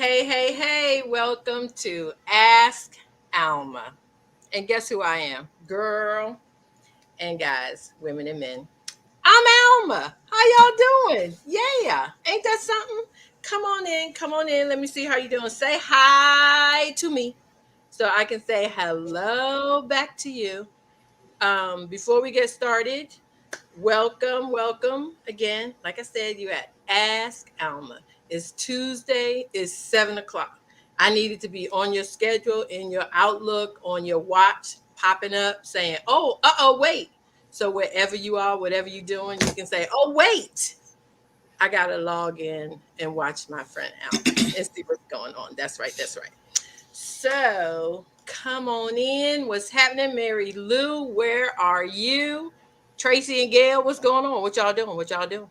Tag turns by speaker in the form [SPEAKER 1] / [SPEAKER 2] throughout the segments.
[SPEAKER 1] Hey, welcome to Ask Alma. And guess who I am? Girl and guys, women and men. I'm Alma. How y'all doing? Yeah, ain't that something? Come on in. Let me see how you doing. Say hi to me so I can say hello back to you. Before we get started, welcome again. Like I said, you at Ask Alma. It's Tuesday, it's 7 o'clock. I needed to be on your schedule, in your Outlook, on your watch, popping up saying, wait. So wherever you are, whatever you're doing, you can say, oh, wait. I got to log in and watch my friend Alma and see what's going on. That's right. So come on in. What's happening, Mary Lou? Where are you? Tracy and Gail, what's going on? What y'all doing?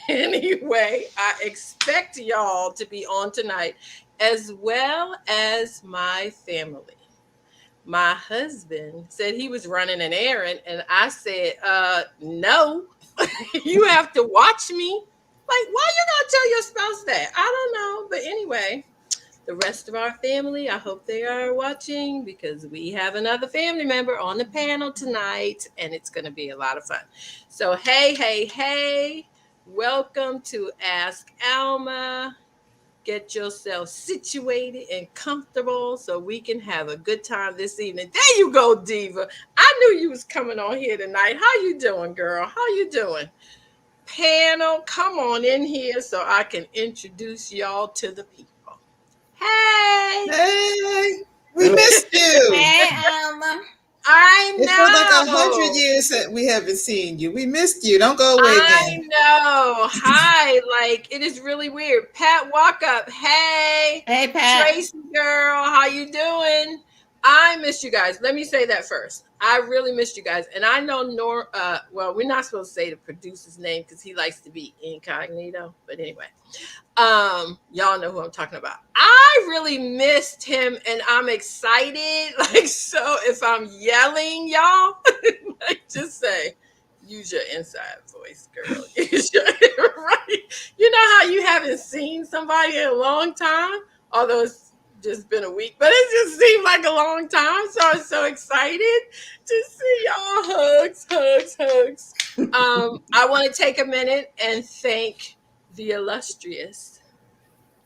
[SPEAKER 1] Anyway, I expect y'all to be on tonight, as well as my family. My husband said he was running an errand, and I said, no, you have to watch me. Like, why you gotta tell your spouse that? I don't know. But anyway, the rest of our family, I hope they are watching because we have another family member on the panel tonight and it's going to be a lot of fun. So, hey, welcome to Ask Alma. Get yourself situated and comfortable so we can have a good time this evening. There you go, Diva. I knew you was coming on here tonight. How you doing, girl? How you doing? Panel, come on in here so I can introduce y'all to the people.
[SPEAKER 2] Hey, we missed you.
[SPEAKER 3] Hey, Alma.
[SPEAKER 1] I know.
[SPEAKER 2] It feels like 100 years that we haven't seen you. We missed you. Don't go away again.
[SPEAKER 1] I know. Hi. Like, it is really weird. Pat, walk up. Hey,
[SPEAKER 3] Pat.
[SPEAKER 1] Tracy girl, how you doing? I missed you guys. Let me say that first. I really missed you guys. And I know we're not supposed to say the producer's name because he likes to be incognito. But anyway, y'all know who I'm talking about. I really missed him and I'm excited. Like, so if I'm yelling, y'all, like, just say, use your inside voice, girl. Right. You know how you haven't seen somebody in a long time? Although it's just been a week, but it just seemed like a long time. So I'm so excited to see y'all. Hugs. I want to take a minute and thank the illustrious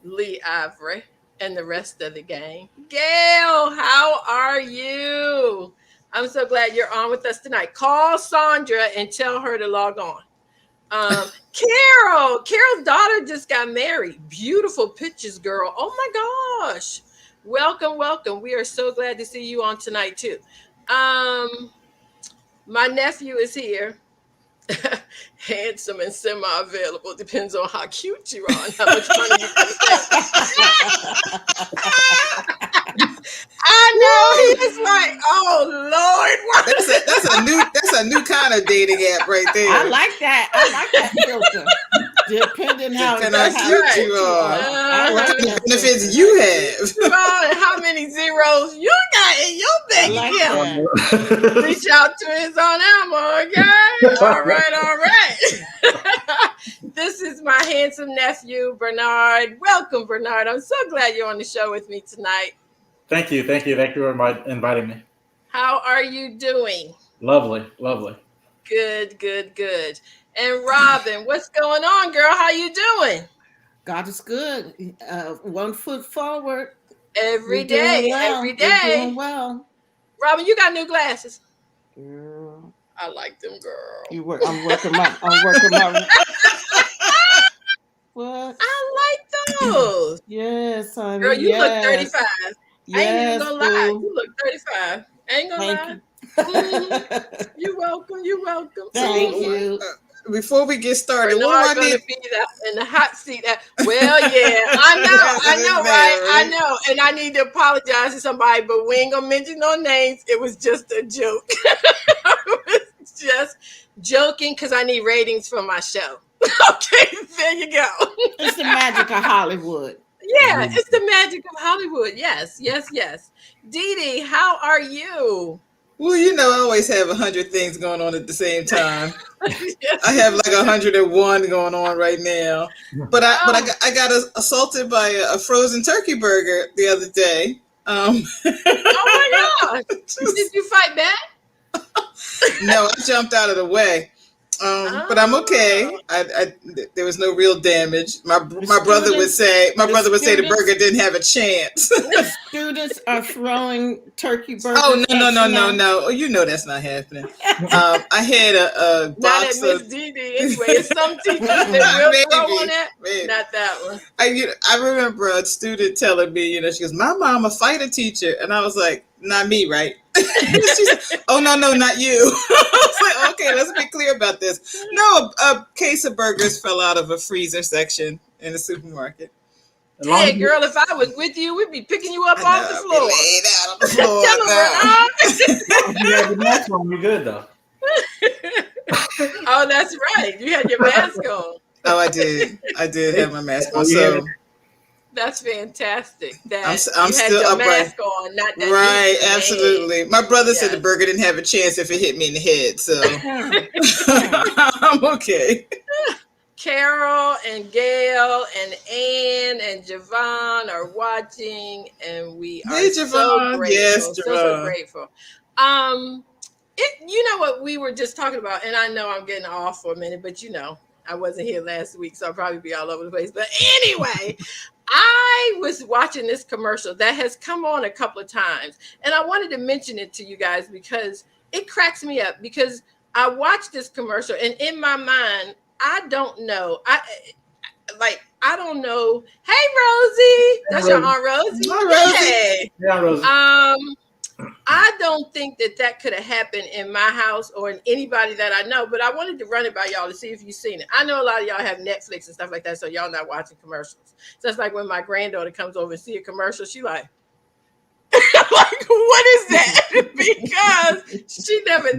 [SPEAKER 1] Lee Ivory and the rest of the gang. Gail, how are you? I'm so glad you're on with us tonight. Call Sandra and tell her to log on. Carol's daughter just got married. Beautiful pictures, girl. Oh my gosh. Welcome. We are so glad to see you on tonight too. My nephew is here. Handsome and semi-available. Depends on how cute you are and how much money you can spend. I know he's like, oh Lord,
[SPEAKER 2] that's a new kind of dating app right there.
[SPEAKER 3] I like that filter. Depending how
[SPEAKER 2] cute you are, what kind of benefits you have,
[SPEAKER 1] and how many zeros you got in your bank account. Reach out to his own Alma, okay? All right. This is my handsome nephew, Bernard. Welcome, Bernard. I'm so glad you're on the show with me tonight.
[SPEAKER 4] Thank you for inviting me.
[SPEAKER 1] How are you doing?
[SPEAKER 4] Lovely.
[SPEAKER 1] Good. And Robin, what's going on, girl? How you doing?
[SPEAKER 3] God is good. 1 foot forward.
[SPEAKER 1] Every day.
[SPEAKER 3] We're doing well.
[SPEAKER 1] Robin, you got new glasses.
[SPEAKER 3] Girl.
[SPEAKER 1] I like them, girl.
[SPEAKER 3] I'm working my What?
[SPEAKER 1] I like those.
[SPEAKER 3] Yes, honey.
[SPEAKER 1] Girl, you look 35.
[SPEAKER 3] Yes,
[SPEAKER 1] I ain't even gonna lie. You look 35. I ain't gonna lie. You're welcome.
[SPEAKER 3] Thank you.
[SPEAKER 2] Before we get started,
[SPEAKER 1] Bernard gonna be in the hot seat. Well, yeah, I know, right? I know, and I need to apologize to somebody, but we ain't gonna mention no names. It was just a joke. It was just joking because I need ratings for my show. Okay, there you go.
[SPEAKER 3] It's the magic of Hollywood.
[SPEAKER 1] Yeah, it's the magic of Hollywood. Yes. Dee Dee, how are you?
[SPEAKER 2] Well, I always have 100 things going on at the same time. I have like 101 going on right now. But I got assaulted by a frozen turkey burger the other day.
[SPEAKER 1] Oh my gosh! Did you fight back?
[SPEAKER 2] No, I jumped out of the way. But I'm okay. There was no real damage. My brother would say the burger didn't have a chance.
[SPEAKER 3] The students are throwing turkey burgers.
[SPEAKER 2] Oh no! Oh, that's not happening. I had a box
[SPEAKER 1] not at Miss Dee anyway. It's some teachers that will throw on that. Maybe. Not that one.
[SPEAKER 2] I remember a student telling me, she goes, "My mom a fighter teacher," and I was like, "Not me, right?" She said, "Oh no, not you." I was like, "Okay, let's be clear about this." No, a case of burgers fell out of a freezer section in the supermarket.
[SPEAKER 1] Hey, girl, if I was with you, we'd be picking you up off the floor.
[SPEAKER 2] Laid out on the floor.
[SPEAKER 1] Tell them,
[SPEAKER 4] you had your mask on. You're good though.
[SPEAKER 1] Oh, that's right. You had your mask on.
[SPEAKER 2] Oh, I did have my mask on. So
[SPEAKER 1] that's fantastic. That
[SPEAKER 2] I'm
[SPEAKER 1] you
[SPEAKER 2] still
[SPEAKER 1] had your
[SPEAKER 2] upright.
[SPEAKER 1] mask on, not that.
[SPEAKER 2] Right, absolutely. My brother said the burger didn't have a chance if it hit me in the head, so I'm okay.
[SPEAKER 1] Carol and Gail and Ann and Javon are watching, and we are so grateful.
[SPEAKER 2] Yes,
[SPEAKER 1] so grateful. You know what we were just talking about, and I know I'm getting off for a minute, but I wasn't here last week, so I'll probably be all over the place. But anyway, I was watching this commercial that has come on a couple of times, and I wanted to mention it to you guys because it cracks me up, because I watched this commercial, and in my mind, I don't know. I don't know. Hey, Rosie. That's your Aunt Rosie.
[SPEAKER 2] Hi, Rosie.
[SPEAKER 4] Yeah, Rosie.
[SPEAKER 1] I don't think that could have happened in my house or in anybody that I know, but I wanted to run it by y'all to see if you've seen it. I know a lot of y'all have Netflix and stuff like that, so y'all not watching commercials. So it's like when my granddaughter comes over and see a commercial, she like, what is that? Because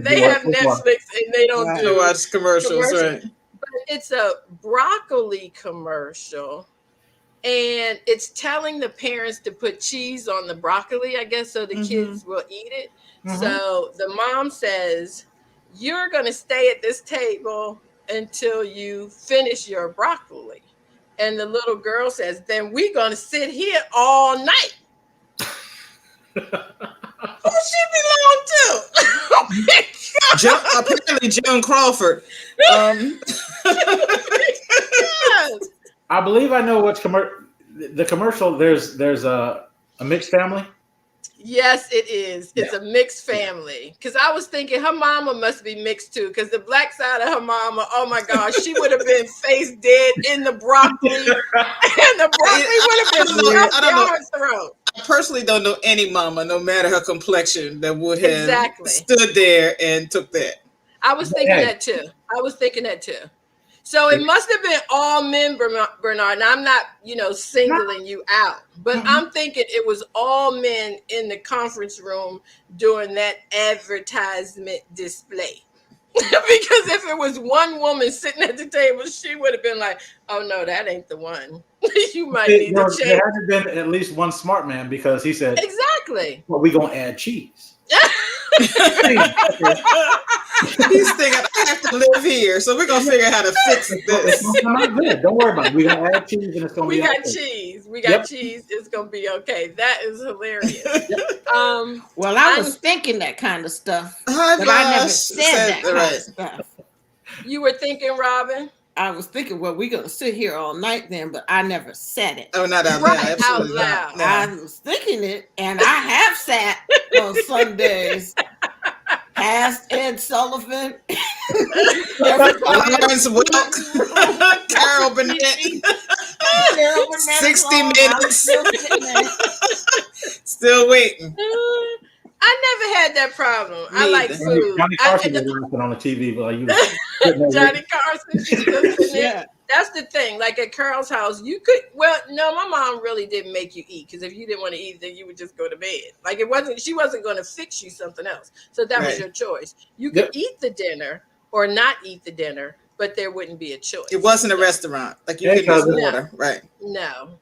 [SPEAKER 1] they have Netflix and they don't do
[SPEAKER 2] watch commercials, right?
[SPEAKER 1] But it's a broccoli commercial. And it's telling the parents to put cheese on the broccoli, I guess, so the kids will eat it. So the mom says, "You're going to stay at this table until you finish your broccoli." And the little girl says, "Then we're going to sit here all night." Who she belong to? Oh my God.
[SPEAKER 2] Apparently Joan Crawford.
[SPEAKER 1] Yes.
[SPEAKER 4] I believe I know which the commercial. There's a mixed family.
[SPEAKER 1] Yes, it is. It's a mixed family. Because I was thinking her mama must be mixed too. Because the black side of her mama, oh my gosh, she would have been face dead in the broccoli, and the broccoli would have been down her throat.
[SPEAKER 2] I personally don't know any mama, no matter her complexion, that would have stood there and took that.
[SPEAKER 1] I was thinking that too. So it must have been all men, Bernard. And I'm not, singling you out, but I'm thinking it was all men in the conference room doing that advertisement display. Because if it was one woman sitting at the table, she would have been like, "Oh no, that ain't the one." You might need to change.
[SPEAKER 4] There had to been at least one smart man, because he said,
[SPEAKER 1] "Exactly.
[SPEAKER 4] Well, we're gonna add cheese."
[SPEAKER 2] He's thinking, I have to live here, so we're gonna figure out how to fix this.
[SPEAKER 4] Not good. Don't worry about it. We're gonna add cheese, and it's gonna be okay.
[SPEAKER 1] Cheese. We got cheese. It's gonna be okay. That is hilarious.
[SPEAKER 3] Well, I was thinking that kind of stuff, but I never said that kind of stuff.
[SPEAKER 1] You were thinking, Robin?
[SPEAKER 3] I was thinking, well, we're gonna sit here all night then, but I never said it.
[SPEAKER 2] Oh, not out loud. Absolutely
[SPEAKER 1] out loud.
[SPEAKER 2] No.
[SPEAKER 3] I was thinking it, and I have sat on Sundays. Past Ed Sullivan,
[SPEAKER 2] Lawrence Welk, Carol Burnett, 60 minutes. Still waiting.
[SPEAKER 1] I never had that problem. I like food.
[SPEAKER 4] Johnny Carson was laughing on the TV while you were
[SPEAKER 1] Johnny Carson. Yeah. That's the thing. Like at Carol's house, you could. Well, no, my mom really didn't make you eat, because if you didn't want to eat, then you would just go to bed. Like she wasn't going to fix you something else. So that was your choice. You could eat the dinner or not eat the dinner, but there wouldn't be a choice.
[SPEAKER 2] It wasn't a restaurant. Like you could use water, right?
[SPEAKER 1] No,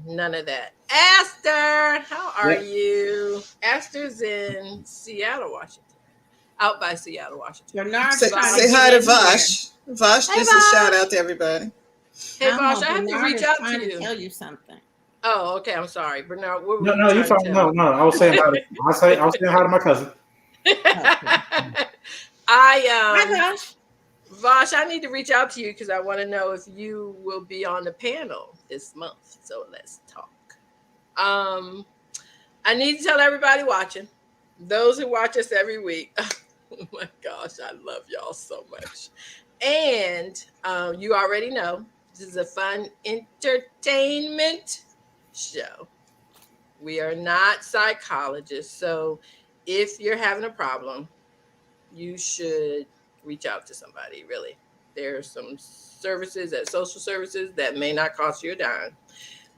[SPEAKER 1] none of that. Aster, how are you? Aster's in Seattle, Washington. out by Seattle, Washington.
[SPEAKER 3] Bernard,
[SPEAKER 2] Say
[SPEAKER 3] trying
[SPEAKER 2] say
[SPEAKER 3] to
[SPEAKER 2] hi
[SPEAKER 3] get
[SPEAKER 2] to
[SPEAKER 3] in
[SPEAKER 2] Vosh. Vosh,
[SPEAKER 1] Hey,
[SPEAKER 2] just a
[SPEAKER 1] Vosh.
[SPEAKER 2] shout out to everybody.
[SPEAKER 1] Hey,
[SPEAKER 3] Alma,
[SPEAKER 1] Vosh, I have to
[SPEAKER 3] Bernard
[SPEAKER 1] reach
[SPEAKER 3] is
[SPEAKER 1] out
[SPEAKER 3] trying
[SPEAKER 1] to you.
[SPEAKER 3] tell you something.
[SPEAKER 1] Oh, okay. I'm sorry, Bernard. What were
[SPEAKER 4] No,
[SPEAKER 1] you
[SPEAKER 4] no, you
[SPEAKER 1] trying to
[SPEAKER 4] fine.
[SPEAKER 1] tell
[SPEAKER 4] No, no. I was saying hi. I was saying hi to my cousin.
[SPEAKER 1] me?
[SPEAKER 3] Hi, Josh.
[SPEAKER 1] Vosh, I need to reach out to you because I want to know if you will be on the panel this month. So let's talk. I need to tell everybody watching, those who watch us every week. Oh my gosh, I love y'all so much. And you already know this is a fun entertainment show. We are not psychologists. So if you're having a problem, you should reach out to somebody, really. There's some services at social services that may not cost you a dime.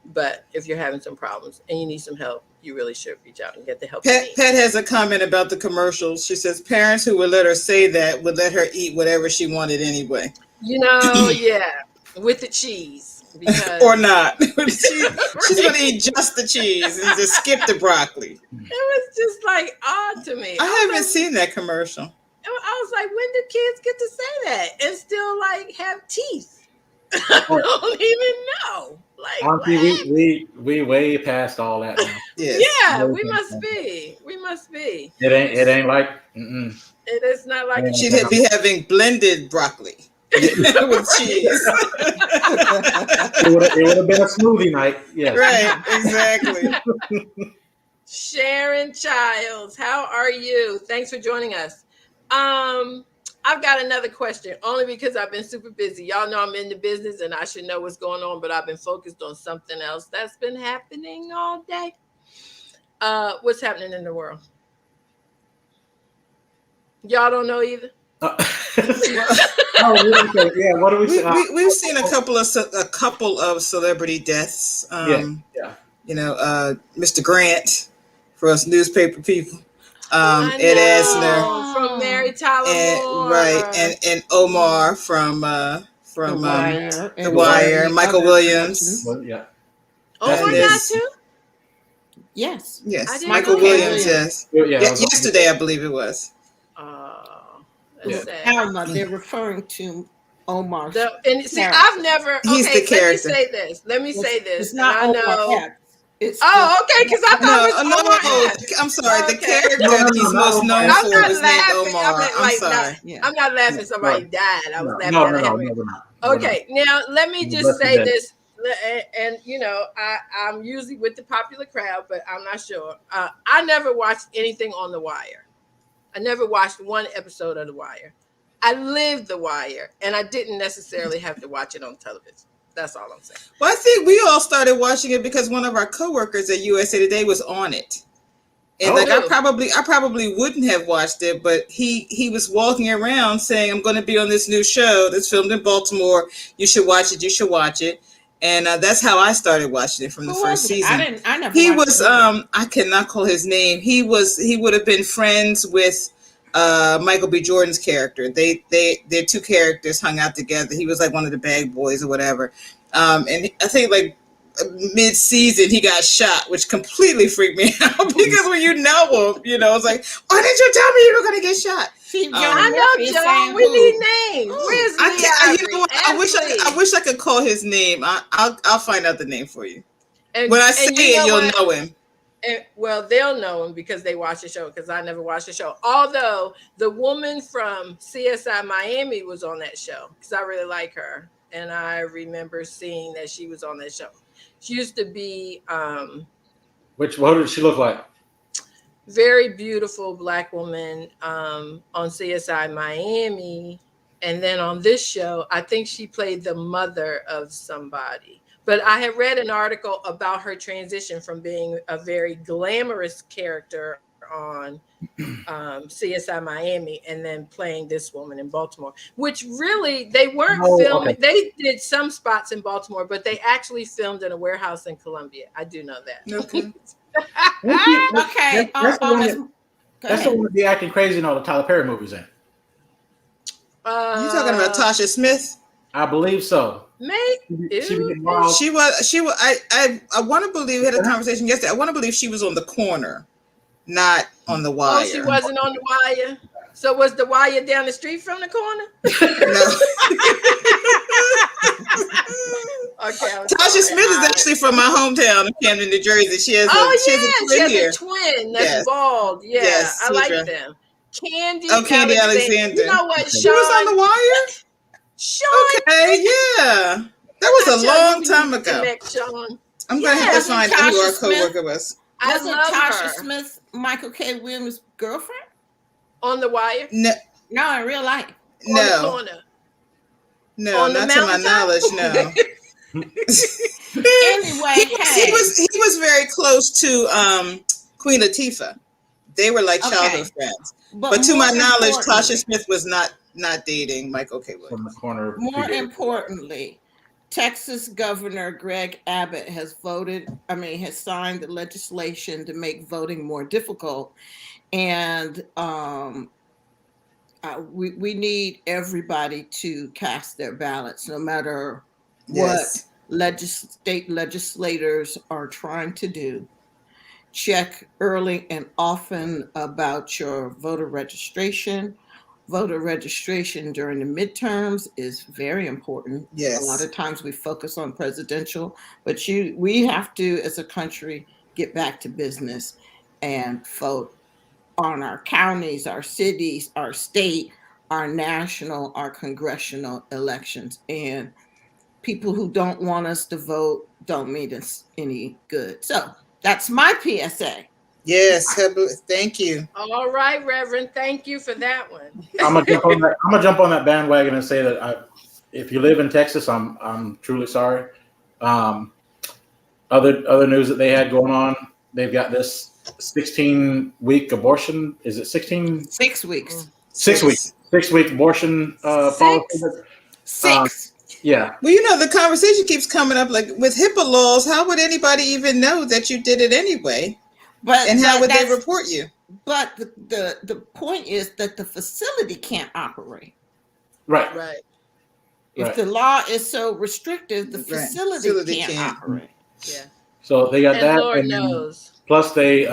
[SPEAKER 1] But if you're having some problems and you need some help, you really should reach out and get the help you need.
[SPEAKER 2] Pat has a comment about the commercials. She says parents who would let her say that would let her eat whatever she wanted anyway.
[SPEAKER 1] You know, yeah, with the cheese. Because
[SPEAKER 2] Or not. She's going to eat just the cheese and just skip the broccoli.
[SPEAKER 1] it was just like odd to me.
[SPEAKER 2] I haven't seen that commercial.
[SPEAKER 1] I was like, when do kids get to say that and still like have teeth? I don't even know. Like,
[SPEAKER 4] Auntie, we way past all that now.
[SPEAKER 2] Yes.
[SPEAKER 1] yeah, we must be. We must be.
[SPEAKER 4] It ain't like. Mm-mm.
[SPEAKER 1] It is not like
[SPEAKER 4] Yeah.
[SPEAKER 2] She'd be having blended broccoli with cheese.
[SPEAKER 4] It would have been a smoothie night. Yes.
[SPEAKER 2] Right, exactly.
[SPEAKER 1] Sharon Childs, how are you? Thanks for joining us. I've got another question, only because I've been super busy. Y'all know I'm in the business and I should know what's going on, but I've been focused on something else that's been happening all day. What's happening in the world? Y'all don't know either?
[SPEAKER 4] Oh, yeah. What do we say?
[SPEAKER 2] We've seen a couple of celebrity deaths.
[SPEAKER 4] Yeah.
[SPEAKER 2] You know, Mr. Grant for us newspaper people.
[SPEAKER 1] I
[SPEAKER 2] Ed
[SPEAKER 1] know,
[SPEAKER 2] Asner,
[SPEAKER 1] from Mary Tyler Moore.
[SPEAKER 2] right, and Omar from
[SPEAKER 3] The
[SPEAKER 2] The Wire, Michael Williams.
[SPEAKER 4] Well, yeah.
[SPEAKER 1] Omar
[SPEAKER 2] And
[SPEAKER 1] got too?
[SPEAKER 3] Yes.
[SPEAKER 1] I
[SPEAKER 2] Yes,
[SPEAKER 1] didn't
[SPEAKER 2] Michael
[SPEAKER 1] know
[SPEAKER 2] Williams.
[SPEAKER 3] that.
[SPEAKER 2] Yes,
[SPEAKER 4] Yeah.
[SPEAKER 2] yesterday I believe it was.
[SPEAKER 1] That's sad.
[SPEAKER 3] Alma, they're referring to Omar.
[SPEAKER 1] And see, I've never.
[SPEAKER 2] He's
[SPEAKER 1] Okay,
[SPEAKER 2] the character.
[SPEAKER 1] Let me say this.
[SPEAKER 3] It's not
[SPEAKER 1] and I
[SPEAKER 3] Omar
[SPEAKER 1] know.
[SPEAKER 3] Epps. It's
[SPEAKER 1] Okay, because I thought it was Omar
[SPEAKER 2] No.
[SPEAKER 1] Epps.
[SPEAKER 2] I'm sorry. The
[SPEAKER 1] Okay.
[SPEAKER 2] character
[SPEAKER 4] No,
[SPEAKER 2] that he's most known
[SPEAKER 1] I'm
[SPEAKER 2] for
[SPEAKER 1] not
[SPEAKER 2] is named
[SPEAKER 1] laughing.
[SPEAKER 2] Omar. I'm sorry.
[SPEAKER 1] I'm not laughing. Somebody died. I was laughing at Henry.
[SPEAKER 4] we're not.
[SPEAKER 1] Okay, now let me just
[SPEAKER 4] Bless
[SPEAKER 1] say
[SPEAKER 4] you,
[SPEAKER 1] this, and you know, I'm usually with the popular crowd, but I'm not sure. I never watched anything on The Wire. I never watched one episode of The Wire. I lived The Wire, and I didn't necessarily have to watch it on television. That's all I'm saying.
[SPEAKER 2] Well, I think we all started watching it because one of our coworkers at USA Today was on it. And I probably wouldn't have watched it, but he was walking around saying, I'm going to be on this new show that's filmed in Baltimore. You should watch it. You should watch it. And that's how I started watching it from the first season.
[SPEAKER 3] I never
[SPEAKER 2] He
[SPEAKER 3] watched
[SPEAKER 2] was,
[SPEAKER 3] it.
[SPEAKER 2] I cannot call his name. He would have been friends with Michael B. Jordan's character. Their two characters hung out together. He was like one of the bad boys or whatever. And I think like mid-season he got shot, which completely freaked me out because when you know him, you know, it's like, why didn't you tell me you were gonna get shot?
[SPEAKER 3] See,
[SPEAKER 1] I know, Joe. We need names. Where's Lee Ivory?
[SPEAKER 2] I wish I could call his name. I'll find out the name for you.
[SPEAKER 1] And,
[SPEAKER 2] When I say it, you'll know him.
[SPEAKER 1] And, well, they'll know him because they watch the show, because I never watched the show. Although the woman from CSI Miami was on that show, because I really like her. And I remember seeing that she was on that show. She used to be
[SPEAKER 4] What did she look like?
[SPEAKER 1] very beautiful Black woman on CSI Miami. And then on this show, I think she played the mother of somebody. But I had read an article about her transition from being a very glamorous character on CSI Miami and then playing this woman in Baltimore, which really they weren't filming. Okay. They did some spots in Baltimore, but they actually filmed in a warehouse in Columbia. I do know that.
[SPEAKER 2] Okay.
[SPEAKER 3] Okay.
[SPEAKER 4] That's the one with the acting crazy in all the Tyler Perry movies in.
[SPEAKER 2] You talking about Tasha Smith?
[SPEAKER 4] I believe so.
[SPEAKER 2] She was. I want to believe we had a conversation yesterday. I want to believe she was on The Corner, not on The Wire.
[SPEAKER 1] Oh, she wasn't on The Wire. So was the wire down the street from the corner?
[SPEAKER 2] No.
[SPEAKER 1] Okay.
[SPEAKER 2] Tasha Smith is actually from my hometown of Camden, New Jersey. She has
[SPEAKER 1] a twin that's
[SPEAKER 2] Yes.
[SPEAKER 1] bald. Yeah,
[SPEAKER 2] Yes,
[SPEAKER 1] I like
[SPEAKER 2] Tidra.
[SPEAKER 1] them. Candy,
[SPEAKER 2] Candy Alexander.
[SPEAKER 1] You know what,
[SPEAKER 2] She was on the wire?
[SPEAKER 1] Sean.
[SPEAKER 2] Okay, yeah. That was a long time ago.
[SPEAKER 1] Connect, Sean.
[SPEAKER 2] I'm going to have to find out who our
[SPEAKER 3] Tasha Smith?
[SPEAKER 2] coworker was.
[SPEAKER 3] Wasn't Tasha Smith Michael K. Williams' girlfriend?
[SPEAKER 1] On the wire?
[SPEAKER 3] No, in real life.
[SPEAKER 1] On the corner.
[SPEAKER 2] No, not to my knowledge, no.
[SPEAKER 3] Anyway,
[SPEAKER 2] he was very close to Queen Latifah. They were like childhood friends. But to my knowledge, Tasha Smith was not dating Michael K. Williams.
[SPEAKER 4] From the corner.
[SPEAKER 3] More importantly, Texas Governor Greg Abbott has signed the legislation to make voting more difficult. And we need everybody to cast their ballots, no matter what state legislators are trying to do. Check early and often about your voter registration. Voter registration during the midterms is very important.
[SPEAKER 2] Yes.
[SPEAKER 3] A lot of times we focus on presidential, but we have to, as a country, get back to business and vote on our counties, our cities, our state, our national, our congressional elections. And people who don't want us to vote don't mean us any good. So that's my PSA.
[SPEAKER 2] Yes, thank you.
[SPEAKER 1] All right, Reverend, thank you for that one.
[SPEAKER 4] I'm gonna jump on that bandwagon and say that if you live in Texas, I'm truly sorry. Other news that they had going on, they've got this 16-week abortion. Is it 16?
[SPEAKER 3] 6 weeks.
[SPEAKER 4] 6 weeks. 6-week abortion policy.
[SPEAKER 3] 6.
[SPEAKER 4] Yeah.
[SPEAKER 2] Well, the conversation keeps coming up, like with Hippo Laws, how would anybody even know that you did it anyway? And how would they report you?
[SPEAKER 3] But the point is that the facility can't operate.
[SPEAKER 4] Right.
[SPEAKER 3] If the law is so restrictive, the facility can't operate.
[SPEAKER 1] Yeah.
[SPEAKER 4] So they got that.
[SPEAKER 1] Lord knows.
[SPEAKER 4] Plus, they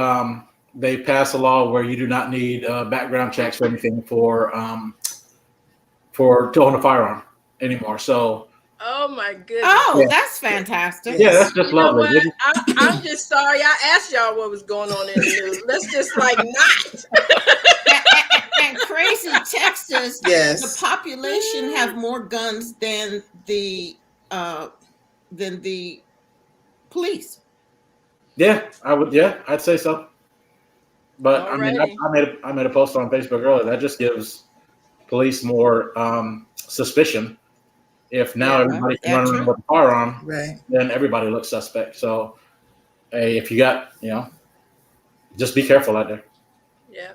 [SPEAKER 4] passed a law where you do not need background checks or anything for to own a firearm anymore. So.
[SPEAKER 1] Oh my goodness!
[SPEAKER 3] Oh, that's fantastic.
[SPEAKER 4] Yeah, that's just lovely.
[SPEAKER 1] I'm just sorry I asked y'all what was going on in the news. Let's just not.
[SPEAKER 3] And crazy Texas, the population have more guns than the police.
[SPEAKER 4] Yeah, I would. Yeah, I'd say so. But alrighty. I made a post on Facebook earlier that just gives police more suspicion. If now everybody can run around with a firearm, then everybody looks suspect. So, hey, if you got, just be careful out there.
[SPEAKER 1] Yeah,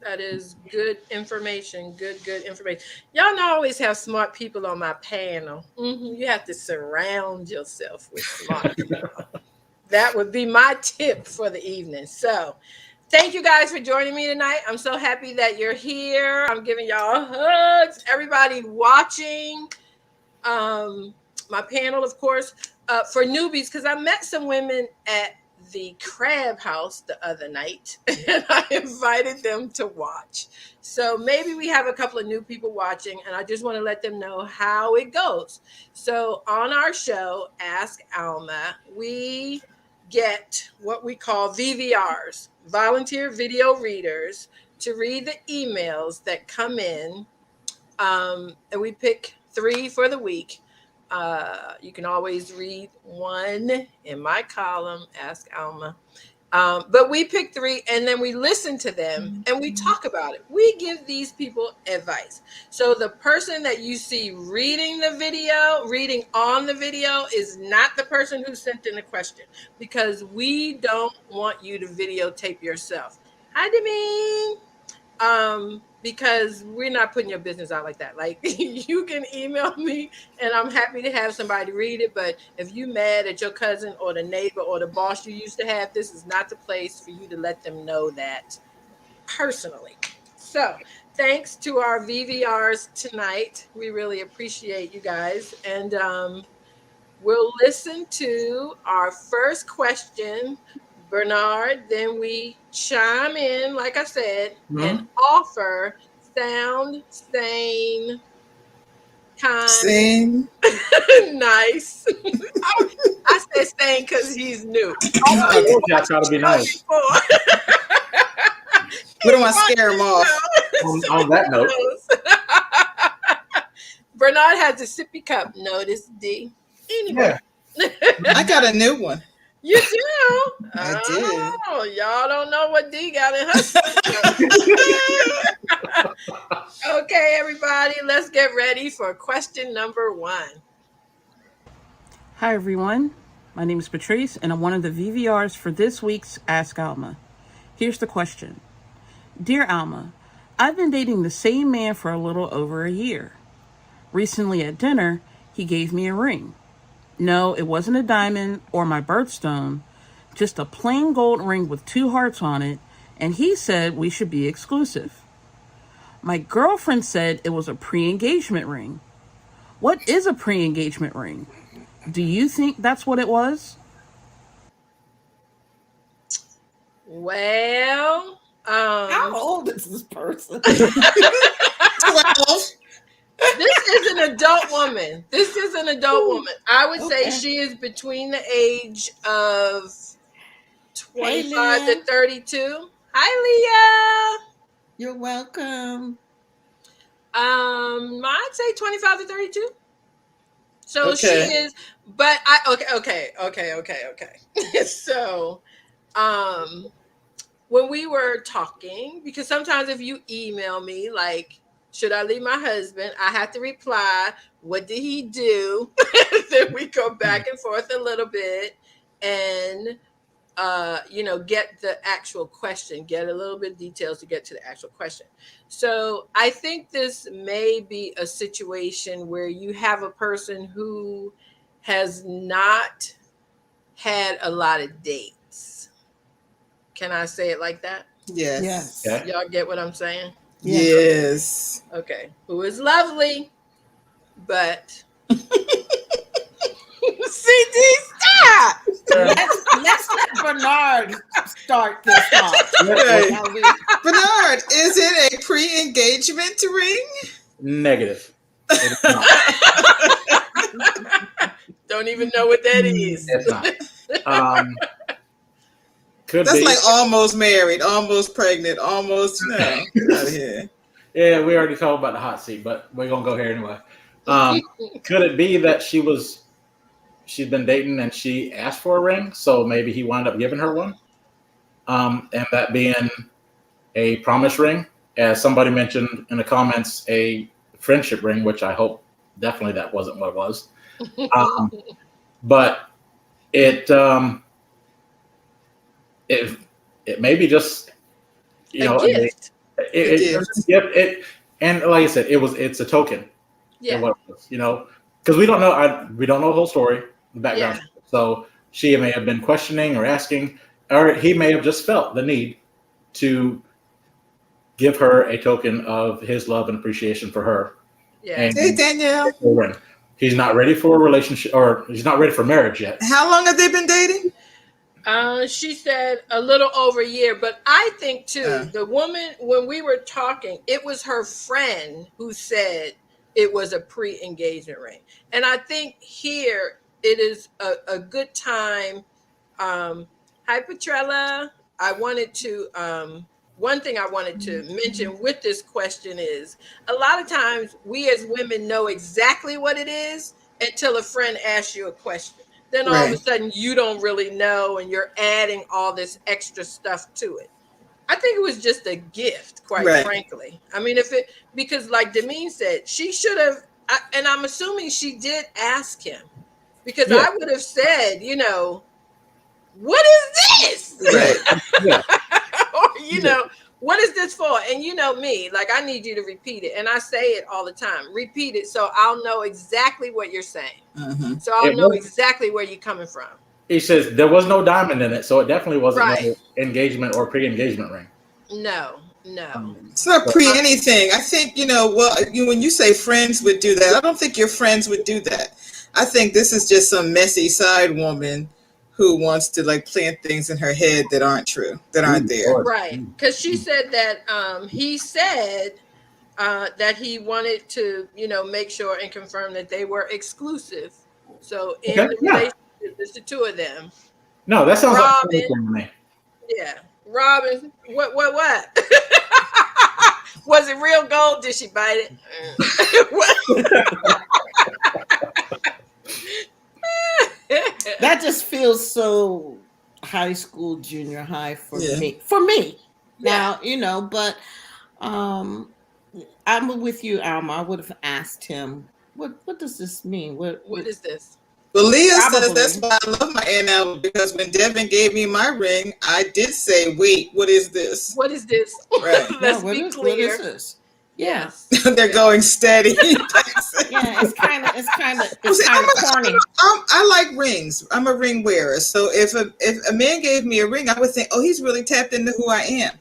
[SPEAKER 1] that is good information. Good information. Y'all know I always have smart people on my panel. You have to surround yourself with smart people. That would be my tip for the evening. So, thank you guys for joining me tonight. I'm so happy that you're here. I'm giving y'all hugs. Everybody watching. My panel, of course, for newbies, because I met some women at the Crab House the other night, and I invited them to watch. So maybe we have a couple of new people watching, and I just want to let them know how it goes. So on our show, Ask Alma, we get what we call VVRs, volunteer video readers, to read the emails that come in, and we pick 3 for the week. You can always read one in my column, Ask Alma. But we pick 3 and then we listen to them and we talk about it. We give these people advice. So the person that you see reading on the video is not the person who sent in the question, because we don't want you to videotape yourself. Hi, Demi. Because we're not putting your business out like that. Like, you can email me and I'm happy to have somebody read it. But if you mad at your cousin or the neighbor or the boss you used to have, this is not the place for you to let them know that personally. So thanks to our VVRs tonight. We really appreciate you guys. And we'll listen to our first question, Bernard, then we chime in, like I said, and offer sound, sane, kind,
[SPEAKER 2] Same.
[SPEAKER 1] nice. I said sane because he's new.
[SPEAKER 4] I try to be nice.
[SPEAKER 2] We don't want to scare him off.
[SPEAKER 4] On that note,
[SPEAKER 1] Bernard has a sippy cup. Notice D. Anyway,
[SPEAKER 2] I got a new one.
[SPEAKER 1] You do?
[SPEAKER 2] I did.
[SPEAKER 1] Oh, y'all don't know what D got in her. Okay, everybody, let's get ready for question number 1.
[SPEAKER 5] Hi, everyone. My name is Patrice, and I'm one of the VVRs for this week's Ask Alma. Here's the question. Dear Alma, I've been dating the same man for a little over a year. Recently at dinner, he gave me a ring. No, it wasn't a diamond or my birthstone, just a plain gold ring with 2 hearts on it, and he said we should be exclusive. My girlfriend said it was a pre-engagement ring. What is a pre-engagement ring? Do you think that's what it was?
[SPEAKER 1] Well,
[SPEAKER 3] How old is this person?
[SPEAKER 2] 12.
[SPEAKER 1] This is an adult woman. I would say she is between the age of 25 to 32. Hi, Leah.
[SPEAKER 3] You're welcome.
[SPEAKER 1] I'd say 25 to 32. So
[SPEAKER 2] Okay.
[SPEAKER 1] she is, but okay. So, when we were talking, because sometimes if you email me, like, should I leave my husband? I have to reply, what did he do? Then we go back and forth a little bit and, get the actual question, get a little bit of details to get to the actual question. So I think this may be a situation where you have a person who has not had a lot of dates. Can I say it like that?
[SPEAKER 2] Yes.
[SPEAKER 4] Okay.
[SPEAKER 1] Y'all get what I'm saying?
[SPEAKER 2] Yes.
[SPEAKER 1] Okay. Who is lovely, but CD, stop.
[SPEAKER 3] Let's let Bernard start this off.
[SPEAKER 2] Right. Bernard, is it a pre-engagement ring?
[SPEAKER 4] Negative. It is not.
[SPEAKER 1] Don't even know what that is.
[SPEAKER 4] It's not. Could
[SPEAKER 2] That's
[SPEAKER 4] be.
[SPEAKER 2] like almost married, almost pregnant, almost no. Get out of here.
[SPEAKER 4] Yeah, we already talked about the hot seat, but we're gonna go here anyway. Could it be that she's been dating and she asked for a ring, so maybe he wound up giving her one? And that being a promise ring, as somebody mentioned in the comments, a friendship ring, which I hope definitely that wasn't what it was. But it may be just
[SPEAKER 1] a gift.
[SPEAKER 4] And like I said, it's a token.
[SPEAKER 1] Yeah.
[SPEAKER 4] Because we don't know we don't know the whole story, the background.
[SPEAKER 1] Yeah.
[SPEAKER 4] So she may have been questioning or asking, or he may have just felt the need to give her a token of his love and appreciation for her.
[SPEAKER 1] Yeah.
[SPEAKER 4] And
[SPEAKER 2] Hey, Danielle.
[SPEAKER 4] he's not ready for a relationship, or he's not ready for marriage yet.
[SPEAKER 2] How long have they been dating?
[SPEAKER 1] She said a little over a year, but I think too, the woman, when we were talking, it was her friend who said it was a pre-engagement ring. And I think here it is a good time. Hi, Petrella. One thing I wanted to mention with this question is a lot of times we as women know exactly what it is until a friend asks you a question. Then all of a sudden you don't really know and you're adding all this extra stuff to it. I think it was just a gift, quite frankly. I mean, because like Demeen said, she should have, and I'm assuming she did ask him, because I would have said, what is this?
[SPEAKER 2] Right.
[SPEAKER 1] Or, what is this for? And me, like, I need you to repeat it. And I say it all the time. Repeat it so I'll know exactly what you're saying.
[SPEAKER 2] Mm-hmm.
[SPEAKER 1] So I'll know exactly where you're coming from.
[SPEAKER 4] He says there was no diamond in it, so it definitely wasn't an engagement or pre-engagement ring.
[SPEAKER 1] No.
[SPEAKER 2] It's not pre-anything. I think, when you say friends would do that, I don't think your friends would do that. I think this is just some messy side woman who wants to like plant things in her head that aren't true, that aren't there.
[SPEAKER 1] Right. Because she said that he said that he wanted to, make sure and confirm that they were exclusive. So in
[SPEAKER 4] Okay,
[SPEAKER 1] the
[SPEAKER 4] yeah.
[SPEAKER 1] relationship, there's the two of them.
[SPEAKER 4] No, that sounds like
[SPEAKER 1] Robin.
[SPEAKER 4] to me.
[SPEAKER 1] Yeah, Robin. What? Was it real gold? Did she bite it?
[SPEAKER 3] That just feels so high school, junior high for
[SPEAKER 2] Yeah.
[SPEAKER 3] me. For me.
[SPEAKER 1] Yeah.
[SPEAKER 3] Now, but I'm with you, Alma. I would have asked him, what does this mean?
[SPEAKER 1] What is this?
[SPEAKER 2] Well, Leah says
[SPEAKER 3] Probably.
[SPEAKER 2] that's why I love my Aunt Alma, because when Devin gave me my ring, I did say, "Wait, what is this?"
[SPEAKER 1] What is this?
[SPEAKER 2] Right.
[SPEAKER 1] Let's
[SPEAKER 3] what
[SPEAKER 1] be
[SPEAKER 3] is-
[SPEAKER 1] clear.
[SPEAKER 3] What is this? Yeah.
[SPEAKER 1] Yes.
[SPEAKER 2] They're going steady.
[SPEAKER 3] Yeah, it's kind of corny.
[SPEAKER 2] I like rings. I'm a ring wearer. So if a man gave me a ring, I would think, oh, he's really tapped into who I am.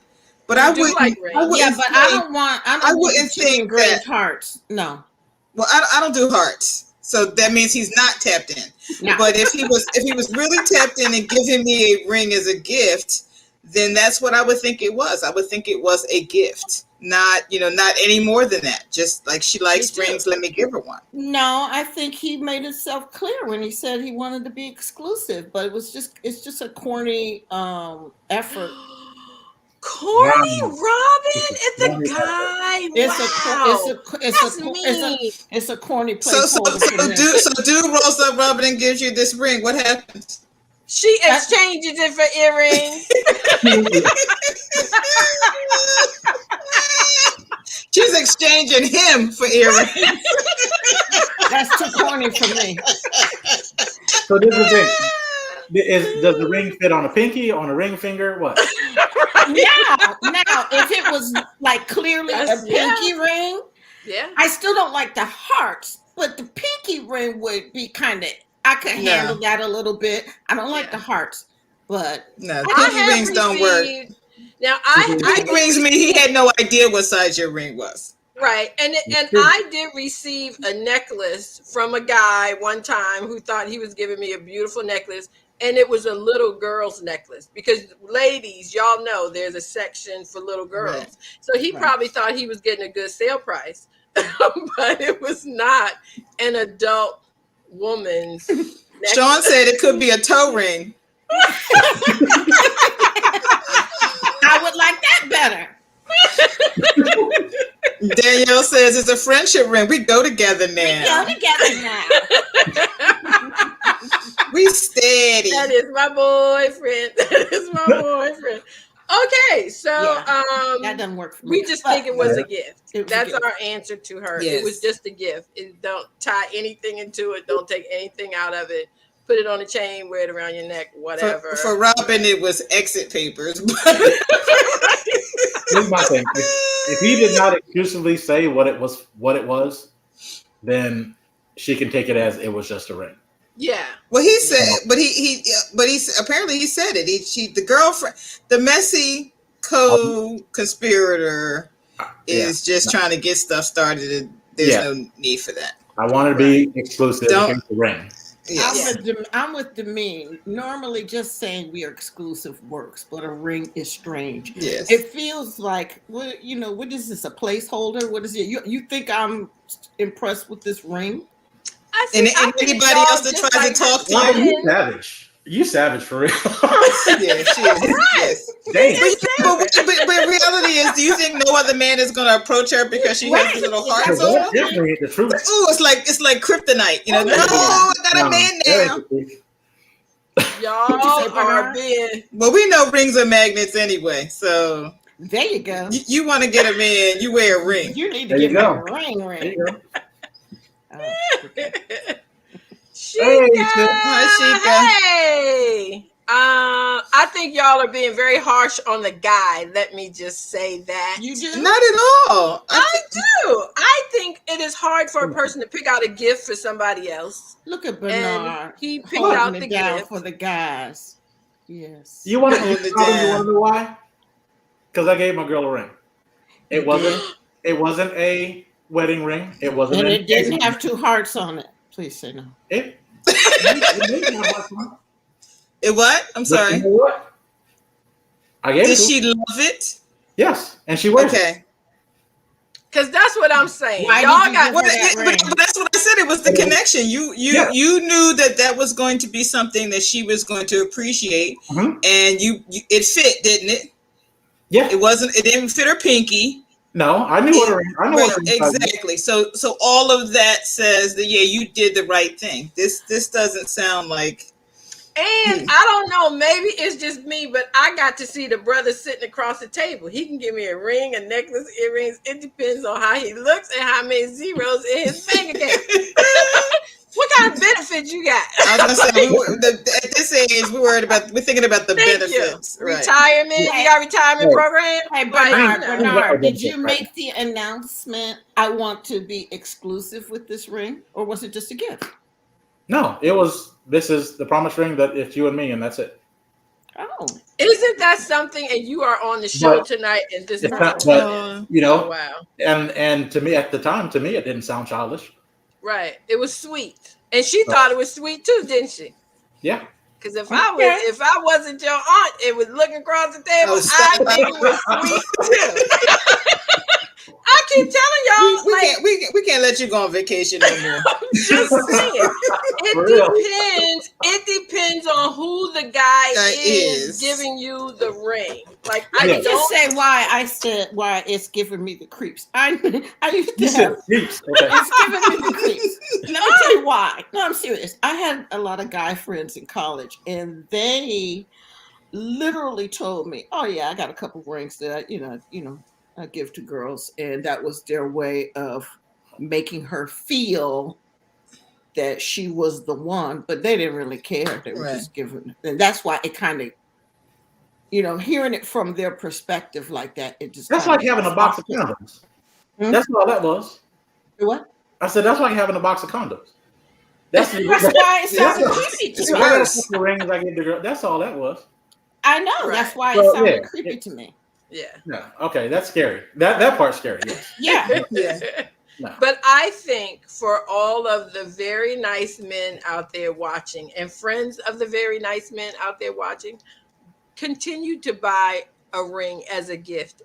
[SPEAKER 2] But I wouldn't.
[SPEAKER 1] Like rings.
[SPEAKER 3] Yeah, but I
[SPEAKER 2] wouldn't think
[SPEAKER 3] engraved
[SPEAKER 2] that.
[SPEAKER 3] hearts. No.
[SPEAKER 2] Well, I don't do hearts, so that means he's not tapped in.
[SPEAKER 3] No.
[SPEAKER 2] But if he was really tapped in and giving me a ring as a gift, then that's what I would think it was. I would think it was a gift, not any more than that. Just like she likes rings, let me give her one.
[SPEAKER 3] No, I think he made himself clear when he said he wanted to be exclusive, but it's just a corny effort.
[SPEAKER 1] Corny Robin and the guy.
[SPEAKER 3] It's a corny
[SPEAKER 2] So
[SPEAKER 3] placeholder.
[SPEAKER 2] dude rolls up Robin and gives you this ring. What happens?
[SPEAKER 1] She exchanges it for earrings.
[SPEAKER 2] She's exchanging him for earrings.
[SPEAKER 3] That's too corny for me.
[SPEAKER 4] So this is the thing. Does the ring fit on a pinky, on a ring finger? What?
[SPEAKER 3] Now, if it was like clearly a pinky ring,
[SPEAKER 1] yeah,
[SPEAKER 3] I still don't like the hearts, but the pinky ring would be kind of. I could handle that a little bit. I don't like the hearts, but
[SPEAKER 2] no, pinky rings don't work.
[SPEAKER 1] Now
[SPEAKER 2] pinky rings mean he had no idea what size your ring was.
[SPEAKER 1] Right, and I did receive a necklace from a guy one time who thought he was giving me a beautiful necklace, and it was a little girl's necklace, because ladies, y'all know there's a section for little girls. Right. So he probably thought he was getting a good sale price, but it was not an adult woman's necklace.
[SPEAKER 2] Sean said it could be a toe ring.
[SPEAKER 3] I would like that better.
[SPEAKER 2] Danielle says it's a friendship ring. We go together now. We steady.
[SPEAKER 1] That is my boyfriend. Okay, so
[SPEAKER 3] that doesn't work for me.
[SPEAKER 1] We just think it was a gift. That's
[SPEAKER 3] our
[SPEAKER 1] answer to her.
[SPEAKER 2] Yes.
[SPEAKER 1] It was just a gift. Don't tie anything into it. Don't take anything out of it. Put it on a chain, wear it around your neck, whatever.
[SPEAKER 2] For Robin, it was exit papers.
[SPEAKER 4] Here's my thing. If he did not exclusively say what it was, then she can take it as it was just a ring.
[SPEAKER 1] Yeah.
[SPEAKER 2] Well, he said, but he apparently he said it. The girlfriend, the messy co-conspirator, is just trying to get stuff started. And there's no need for that.
[SPEAKER 4] I want to be exclusive. Here's the ring.
[SPEAKER 2] Yes.
[SPEAKER 3] I'm with Demeen. Normally, just saying we are exclusive works, but a ring is strange.
[SPEAKER 2] Yes.
[SPEAKER 3] It feels like, what is this, a placeholder? What is it? You think I'm impressed with this ring?
[SPEAKER 2] And anybody else that tries to talk to
[SPEAKER 4] you savage. You savage for real.
[SPEAKER 2] Yeah, she is. Yes. But reality is, do you think no other man is going to approach her because she has little hearts on her?
[SPEAKER 4] The truth.
[SPEAKER 2] Ooh, it's like kryptonite. No, I got a man now.
[SPEAKER 1] Y'all are being.
[SPEAKER 2] Well, we know rings are magnets anyway, so
[SPEAKER 3] there you go.
[SPEAKER 2] You want to get a man, you wear a ring.
[SPEAKER 3] You need to get a ring.
[SPEAKER 4] There you go.
[SPEAKER 1] Shika. Hey. I think y'all are being very harsh on the guy. Let me just say that.
[SPEAKER 3] You do?
[SPEAKER 2] Not at all.
[SPEAKER 1] I do. I think it is hard for a person to pick out a gift for somebody else.
[SPEAKER 3] Look at Bernard.
[SPEAKER 1] And he picked out the gift
[SPEAKER 3] for the guys. Yes.
[SPEAKER 4] You want to know why? Because I gave my girl a ring. It wasn't a wedding ring. It wasn't.
[SPEAKER 3] And it didn't have two hearts on it. Please say no.
[SPEAKER 4] It
[SPEAKER 2] what? I'm sorry.
[SPEAKER 4] You know what? I gave
[SPEAKER 2] Did she love it?
[SPEAKER 4] Yes, and she wears it.
[SPEAKER 1] Because that's what I'm saying.
[SPEAKER 3] Why
[SPEAKER 1] Y'all
[SPEAKER 3] did you
[SPEAKER 1] got
[SPEAKER 3] give her that ring?
[SPEAKER 2] But that's what I said. It was the connection. You knew that was going to be something that she was going to appreciate, and it fit, didn't it?
[SPEAKER 4] Yeah.
[SPEAKER 2] It wasn't. It didn't fit her pinky.
[SPEAKER 4] No, I knew what her. I know what her.
[SPEAKER 2] Exactly. So all of that says that you did the right thing. This doesn't sound like.
[SPEAKER 1] And I don't know, maybe it's just me, but I got to see the brother sitting across the table. He can give me a ring, a necklace, earrings. It depends on how he looks and how many zeros in his bank account. What kind of benefits you got?
[SPEAKER 2] I was gonna say, at this age, we're thinking about the benefits.
[SPEAKER 1] Right. Retirement. You got a retirement program.
[SPEAKER 3] Hey, Bernard, did you make the announcement? I want to be exclusive with this ring, or was it just a gift?
[SPEAKER 4] No, it was. This is the promise ring that it's you and me, and that's it.
[SPEAKER 3] Oh,
[SPEAKER 1] isn't that something? And you are on the show tonight, and this is
[SPEAKER 4] wow. And to me at the time, it didn't sound childish.
[SPEAKER 1] Right, it was sweet, and she thought it was sweet too, didn't she?
[SPEAKER 4] Yeah.
[SPEAKER 1] Because if I wasn't your aunt and was looking across the table, I think it was sweet too. I keep telling y'all,
[SPEAKER 2] we can't let you go on vacation no more.
[SPEAKER 1] I'm just saying, it depends on who the guy is giving you the ring. Like
[SPEAKER 3] I can just say why it's giving me the creeps. I used to have
[SPEAKER 4] creeps.
[SPEAKER 3] It's giving me the creeps. Let me tell you why. No, I'm serious. I had a lot of guy friends in college, and they literally told me, "Oh yeah, I got a couple rings that I give to girls," and that was their way of making her feel that she was the one, but they didn't really care. They were just giving, and that's why it kind of, hearing it from their perspective like that, it just
[SPEAKER 4] that's like having a box of condoms. That's all that was.
[SPEAKER 3] What?
[SPEAKER 4] I said that's like having a box of condoms. That's
[SPEAKER 3] why it sounded creepy to me.
[SPEAKER 4] The rings I give the girl. That's all that was.
[SPEAKER 3] I know. That's why it sounded creepy to me.
[SPEAKER 1] Yeah.
[SPEAKER 4] No. Okay, that's scary. That part's scary. Yes.
[SPEAKER 3] Yeah.
[SPEAKER 1] No. But I think for all of the very nice men out there watching and friends of the very nice men out there watching, continue to buy a ring as a gift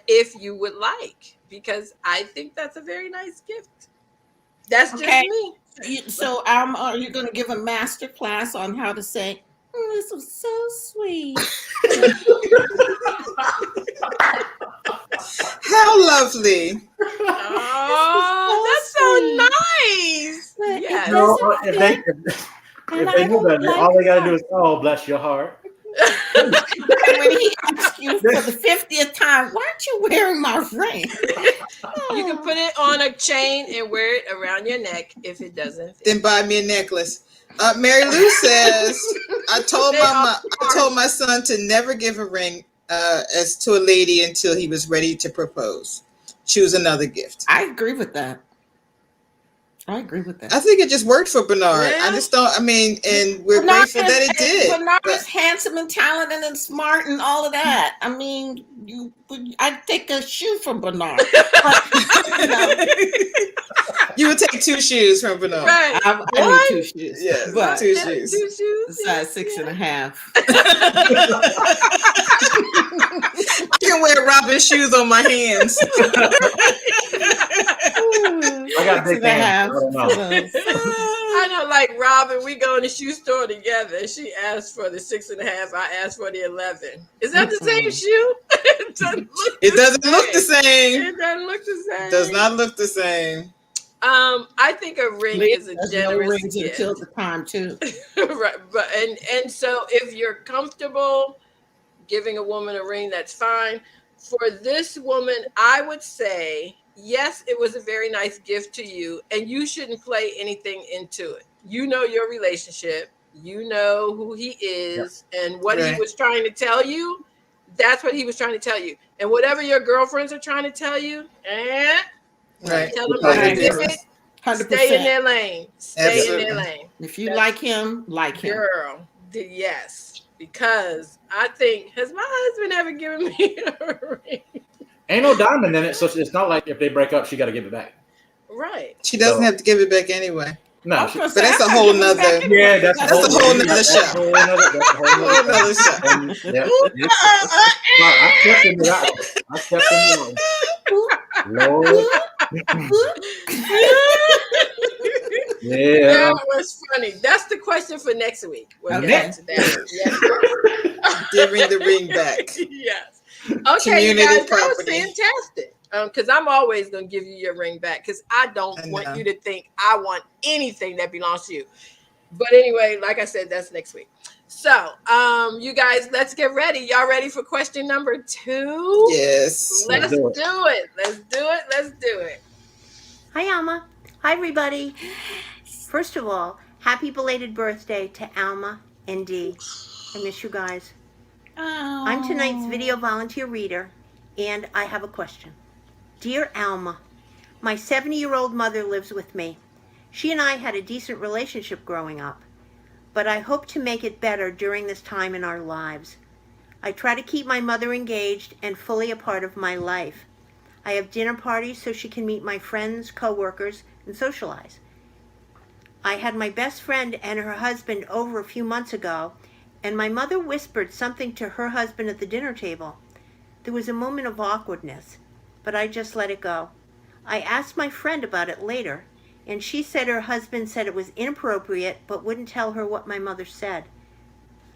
[SPEAKER 1] if you would like, because I think that's a very nice gift. That's just me.
[SPEAKER 3] So are you going to give a master class on how to say, "This was so sweet"?
[SPEAKER 2] How lovely.
[SPEAKER 1] Oh, that's so nice. Yes.
[SPEAKER 4] If they do that, all they got to do is, "Oh, bless your heart."
[SPEAKER 3] When he asks you for the 50th time, "Why aren't you wearing my ring?"
[SPEAKER 1] You can put it on a chain and wear it around your neck if it doesn't fit.
[SPEAKER 2] Then buy me a necklace. Mary Lou says, I told my son to never give a ring as to a lady until he was ready to propose. Choose another gift.
[SPEAKER 3] I agree with that. I
[SPEAKER 2] think it just worked for Bernard. Yeah. I just don't. I mean, and we're grateful that it did.
[SPEAKER 3] Bernard is handsome and talented and smart and all of that. I mean, I'd take a shoe from Bernard.
[SPEAKER 2] You would take 2 shoes from Bernard.
[SPEAKER 3] Right. I need 2 shoes.
[SPEAKER 2] Yes,
[SPEAKER 3] but
[SPEAKER 2] 2 shoes.
[SPEAKER 1] 2 shoes.
[SPEAKER 3] Size 6.5.
[SPEAKER 2] I can wear Robin's shoes on my hands.
[SPEAKER 4] I got big hands.
[SPEAKER 1] I know, like Robin, we go in the shoe store together. She asked for the 6.5. I asked for the 11. Is that the same shoe? It doesn't look the same. It doesn't look the same.
[SPEAKER 2] It does not look the same.
[SPEAKER 1] I think a ring is a generous
[SPEAKER 3] rings
[SPEAKER 1] gift.
[SPEAKER 3] Until the time too.
[SPEAKER 1] Right, but and so if you're comfortable giving a woman a ring, that's fine. For this woman, I would say, yes, it was a very nice gift to you, and you shouldn't play anything into it. You know your relationship. You know who he is and what he was trying to tell you. That's what he was trying to tell you. And whatever your girlfriends are trying to tell you, tell them to stay in their lane. Stay in their lane.
[SPEAKER 3] If you like him,
[SPEAKER 1] Girl, yes. Because I think, has my husband ever given me a ring?
[SPEAKER 4] Ain't no diamond in it, so it's not like if they break up, she got to give it back.
[SPEAKER 1] Right.
[SPEAKER 2] She doesn't have to give it back anyway.
[SPEAKER 4] No,
[SPEAKER 2] but that's a whole nother.
[SPEAKER 4] Yeah, that's a whole nother
[SPEAKER 2] show.
[SPEAKER 4] I kept him out. Lord. Yeah.
[SPEAKER 1] That was funny. That's the question for next week. We'll
[SPEAKER 3] Okay.
[SPEAKER 1] get to that. Yes.
[SPEAKER 2] Giving the ring back.
[SPEAKER 1] Yes. Okay,
[SPEAKER 2] Community
[SPEAKER 1] you guys,
[SPEAKER 2] property.
[SPEAKER 1] that was fantastic. Because I'm always going to give you your ring back because I don't want you to think I want anything that belongs to you. But anyway, like I said, that's next week. So, you guys, let's get ready. Y'all ready for question number 2?
[SPEAKER 2] Yes.
[SPEAKER 1] Let's do it. Let's do it. Let's do it.
[SPEAKER 6] Hi, Alma. Hi, everybody. First of all, happy belated birthday to Alma and Dee. I miss you guys.
[SPEAKER 3] Oh.
[SPEAKER 6] I'm tonight's video volunteer reader, and I have a question. Dear Alma, my 70-year-old mother lives with me. She and I had a decent relationship growing up, but I hope to make it better during this time in our lives. I try to keep my mother engaged and fully a part of my life. I have dinner parties so she can meet my friends, co-workers, and socialize. I had my best friend and her husband over a few months ago, and my mother whispered something to her husband at the dinner table. There was a moment of awkwardness, but I just let it go. I asked my friend about it later, and she said her husband said it was inappropriate but wouldn't tell her what my mother said.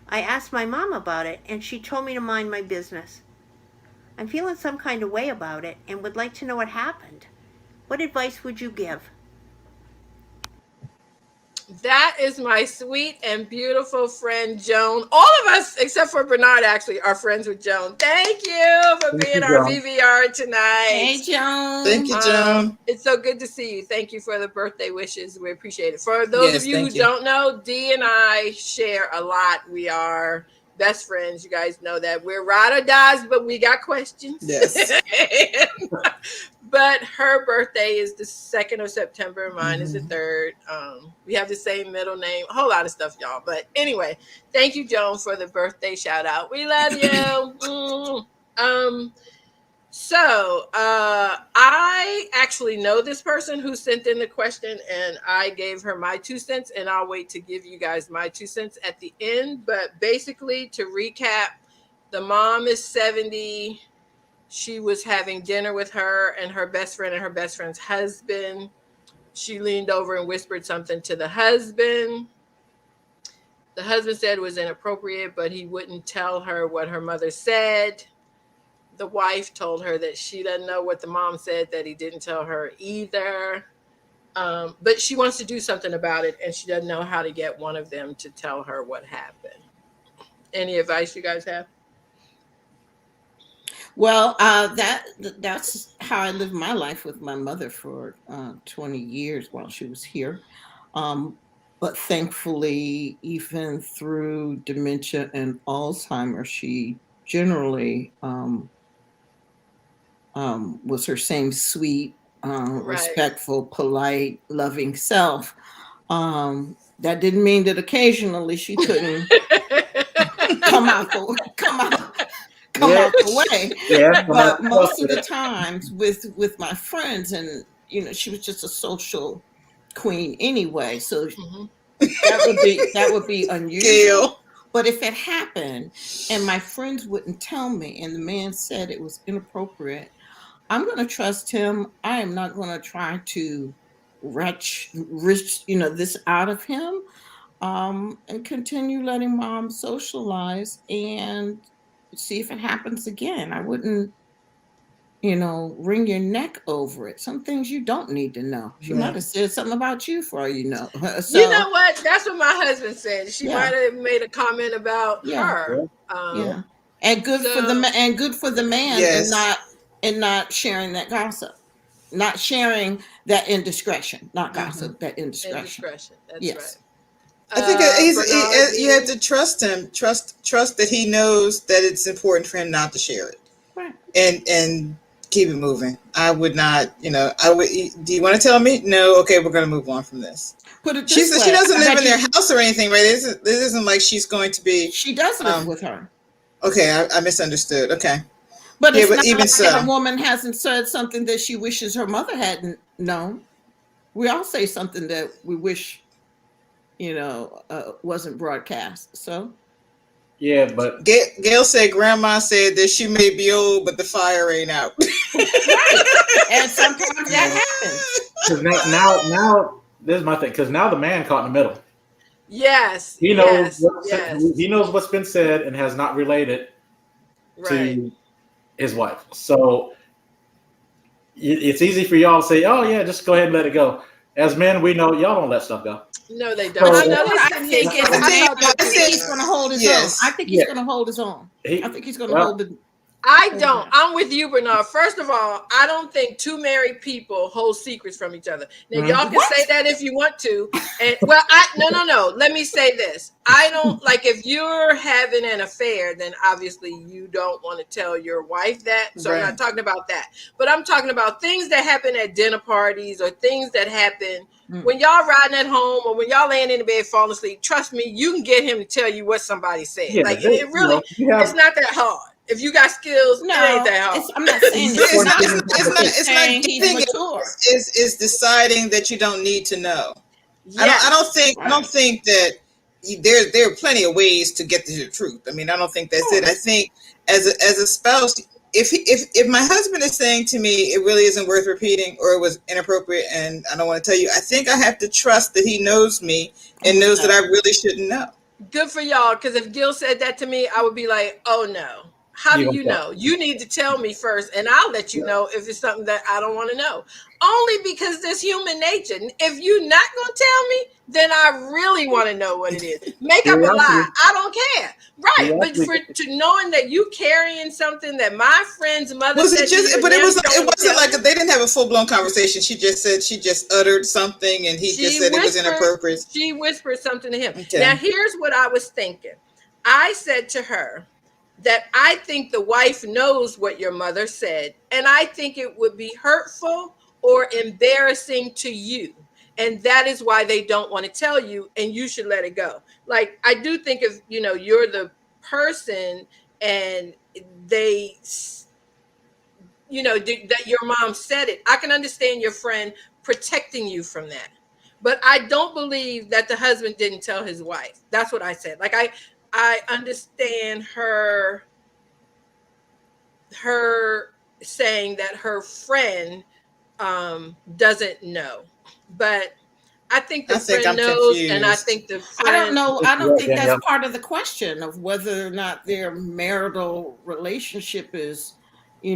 [SPEAKER 6] I asked my mom about it, and she told me to mind my business. I'm feeling some kind of way about it and would like to know what happened. What advice would you give?
[SPEAKER 1] That is my sweet and beautiful friend, Joan. All of us, except for Bernard, actually, are friends with Joan. Thank you for being our VVR tonight.
[SPEAKER 3] Hey, Joan.
[SPEAKER 2] Thank you, Joan.
[SPEAKER 1] It's so good to see you. Thank you for the birthday wishes. We appreciate it. For those of you who don't know, Dee and I share a lot. We are best friends. You guys know that. We're ride or dies, but we got questions.
[SPEAKER 2] Yes.
[SPEAKER 1] But her birthday is the 2nd of September. Mine is the 3rd. We have the same middle name. A whole lot of stuff, y'all. But anyway, thank you, Joan, for the birthday shout out. We love you. So I actually know this person who sent in the question, and I gave her my 2 cents, and I'll wait to give you guys my 2 cents at the end. But basically, to recap, the mom is 70. She was having dinner with her and her best friend and her best friend's husband. She leaned over and whispered something to the husband. The husband said it was inappropriate, but he wouldn't tell her what her mother said. The wife told her that she doesn't know what the mom said, that he didn't tell her either. But she wants to do something about it, and she doesn't know how to get one of them to tell her what happened. Any advice you guys have?
[SPEAKER 3] Well, that's how I lived my life with my mother for 20 years while she was here. But thankfully, even through dementia and Alzheimer's, she generally was her same sweet, respectful, polite, loving self. That didn't mean that occasionally she couldn't come out the way.
[SPEAKER 4] Yeah,
[SPEAKER 3] but most of the times with my friends, and she was just a social queen anyway, so that would be unusual.
[SPEAKER 2] Gill.
[SPEAKER 3] But if it happened and my friends wouldn't tell me and the man said it was inappropriate, I'm going to trust him. I am not going to try to wrench this out of him, and continue letting mom socialize and see if it happens again. I wouldn't, wring your neck over it. Some things you don't need to know. She might have said something about you for all you know. So,
[SPEAKER 1] you know what? That's what my husband said. She might have made a comment about her.
[SPEAKER 3] And good for the man, and not sharing that gossip. Not sharing that indiscretion. Not gossip, that indiscretion.
[SPEAKER 1] That's right.
[SPEAKER 2] I think you have to trust him. Trust that he knows that it's important for him not to share it,
[SPEAKER 3] right?
[SPEAKER 2] And keep it moving. I would not. Do you want to tell me? No. Okay, we're going to move on from this.
[SPEAKER 3] Put it this way.
[SPEAKER 2] She doesn't live in their house or anything, right? This isn't like she's going to be.
[SPEAKER 3] She does live with her.
[SPEAKER 2] Okay, I misunderstood. Okay.
[SPEAKER 3] But it's not
[SPEAKER 2] even
[SPEAKER 3] like
[SPEAKER 2] so,
[SPEAKER 3] a woman hasn't said something that she wishes her mother hadn't known. We all say something that we wish, wasn't broadcast. So.
[SPEAKER 4] Yeah, but
[SPEAKER 2] Gail said Grandma said that she may be old, but the fire ain't out.
[SPEAKER 3] Right. And sometimes that happens.
[SPEAKER 4] Because now, this is my thing. Because now the man caught in the middle.
[SPEAKER 1] Yes.
[SPEAKER 4] He knows.
[SPEAKER 1] Yes.
[SPEAKER 4] He knows what's been said and has not related
[SPEAKER 1] Right.
[SPEAKER 4] to his wife. So it's easy for y'all to say, "Oh yeah, just go ahead and let it go." As men, we know y'all don't let stuff go.
[SPEAKER 1] No, they
[SPEAKER 3] But
[SPEAKER 1] don't.
[SPEAKER 3] you know
[SPEAKER 1] No,
[SPEAKER 3] what I think is I think he's going to hold his own. I think he's going to hold his own. I think he's going to hold the.
[SPEAKER 1] I don't. I'm with you, Bernard. First of all, I don't think two married people hold secrets from each other. Now, y'all can say that if you want to. And well, no. Let me say this. I don't like if you're having an affair, then obviously you don't want to tell your wife that. So I'm not talking about that. But I'm talking about things that happen at dinner parties or things that happen when y'all riding at home or when y'all laying in the bed falling asleep. Trust me, you can get him to tell you what somebody said.
[SPEAKER 4] Yeah,
[SPEAKER 1] like it really, it's not that hard. If you got skills, it ain't that hard.
[SPEAKER 3] I'm not saying it's not.
[SPEAKER 2] It's not giving it. It's deciding that you don't need to know. Yes. I don't think that there are plenty of ways to get to the truth. I mean, I don't think that's it. I think as a spouse, if my husband is saying to me it really isn't worth repeating or it was inappropriate and I don't want to tell you, I think I have to trust that he knows me and knows that I really shouldn't know.
[SPEAKER 1] Good for y'all, because if Gill said that to me, I would be like, oh no. How do you know? You need to tell me first, and I'll let you know if it's something that I don't want to know. Only because there's human nature. If you're not going to tell me, then I really want to know what it is. Make up a lie. I don't care. Right. But to knowing that you carrying something that my friend's mother said.
[SPEAKER 2] It wasn't like they didn't have a full-blown conversation. She just uttered something, and he just said it was inappropriate.
[SPEAKER 1] She whispered something to him. Okay. Now, here's what I was thinking. I said to her, that I think the wife knows what your mother said, and I think it would be hurtful or embarrassing to you. And that is why they don't want to tell you, and you should let it go. Like, I do think if, you're the person and they, that your mom said it, I can understand your friend protecting you from that. But I don't believe that the husband didn't tell his wife. That's what I said. Like, I understand her saying that her friend doesn't know, but I think the friend knows, confused. And I think the friend.
[SPEAKER 3] I don't know. I don't think that's part of the question of whether or not their marital relationship is, we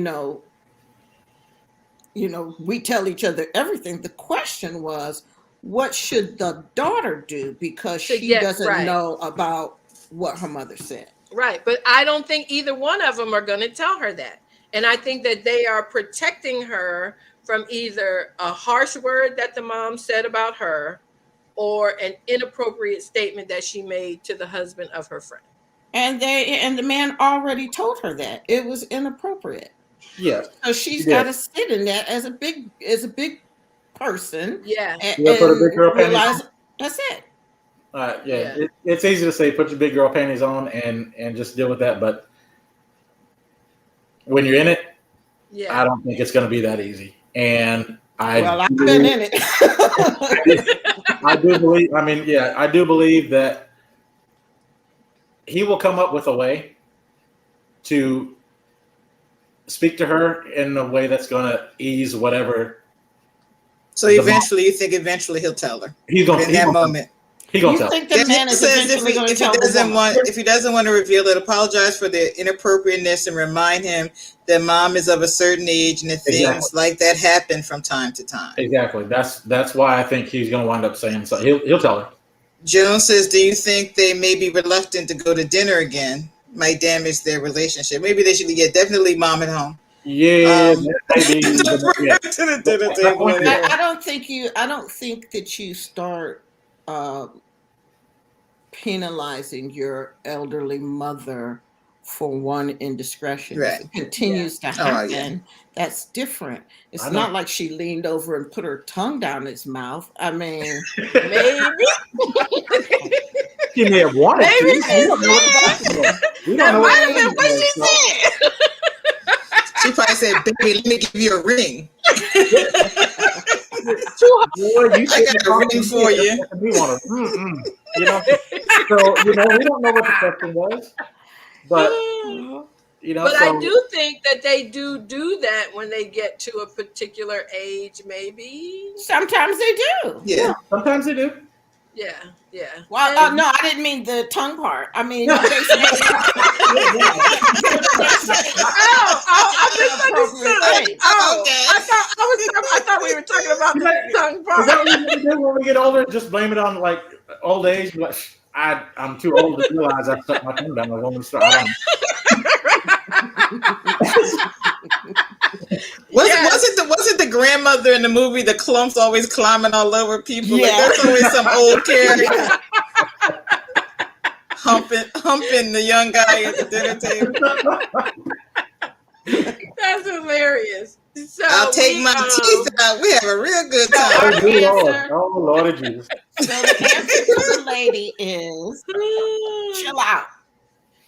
[SPEAKER 3] tell each other everything. The question was, what should the daughter do because she doesn't know about what her mother said.
[SPEAKER 1] Right. But I don't think either one of them are going to tell her that. And I think that they are protecting her from either a harsh word that the mom said about her or an inappropriate statement that she made to the husband of her friend.
[SPEAKER 3] And the man already told her that it was inappropriate.
[SPEAKER 4] Yeah.
[SPEAKER 3] So she's got to sit in that as a big person.
[SPEAKER 1] Yeah.
[SPEAKER 3] And realize that's it.
[SPEAKER 4] It's easy to say put your big girl panties on and just deal with that, but when you're in it, I don't think it's going to be that easy. And
[SPEAKER 3] I've been in it.
[SPEAKER 4] I do believe. I do believe that he will come up with a way to speak to her in a way that's going to ease whatever.
[SPEAKER 2] So you think eventually he'll tell her.
[SPEAKER 4] He's going
[SPEAKER 2] in that moment.
[SPEAKER 4] He gonna tell.
[SPEAKER 3] Think the man is eventually going to tell
[SPEAKER 2] if he doesn't want to reveal it, apologize for the inappropriateness and remind him that mom is of a certain age and that things like that happen from time to time.
[SPEAKER 4] Exactly. That's why I think he's going to wind up saying so. He'll tell her.
[SPEAKER 2] Joan says, "Do you think they may be reluctant to go to dinner again? Might damage their relationship. Maybe they should definitely mom at home."
[SPEAKER 4] Yeah, maybe.
[SPEAKER 3] I don't think that you start penalizing your elderly mother for one indiscretion.
[SPEAKER 2] Right.
[SPEAKER 3] If it continues to happen, that's different. It's not like she leaned over and put her tongue down his mouth. I mean,
[SPEAKER 1] maybe.
[SPEAKER 4] She may have wanted
[SPEAKER 1] maybe
[SPEAKER 4] to.
[SPEAKER 1] That might have been what she said.
[SPEAKER 2] She probably said, "Baby, let me give you a ring."
[SPEAKER 4] Boy, I
[SPEAKER 2] got a ring for you.
[SPEAKER 4] We want to, So we don't know what the question was, but
[SPEAKER 1] But I do think that they do that when they get to a particular age, maybe.
[SPEAKER 3] Sometimes they do.
[SPEAKER 2] Yeah.
[SPEAKER 4] Sometimes they do.
[SPEAKER 1] Yeah.
[SPEAKER 3] Well, no, I didn't mean the tongue part. I mean, they say,
[SPEAKER 1] I misunderstood.
[SPEAKER 2] Okay.
[SPEAKER 1] I thought we were talking about the tongue part.
[SPEAKER 4] Is that what we do when we get older? Just blame it on like old age. Like, I'm too old to realize I stuck my tongue down. I
[SPEAKER 2] wasn't the grandmother in the movie The Clumps always climbing all over people?
[SPEAKER 3] Yeah.
[SPEAKER 2] Like, that's always some old character humping the young guy at the dinner table.
[SPEAKER 1] That's hilarious. So
[SPEAKER 2] I'll take my teeth out. We have a real good time.
[SPEAKER 4] Oh Lord Jesus.
[SPEAKER 3] So the answer to the lady is chill out.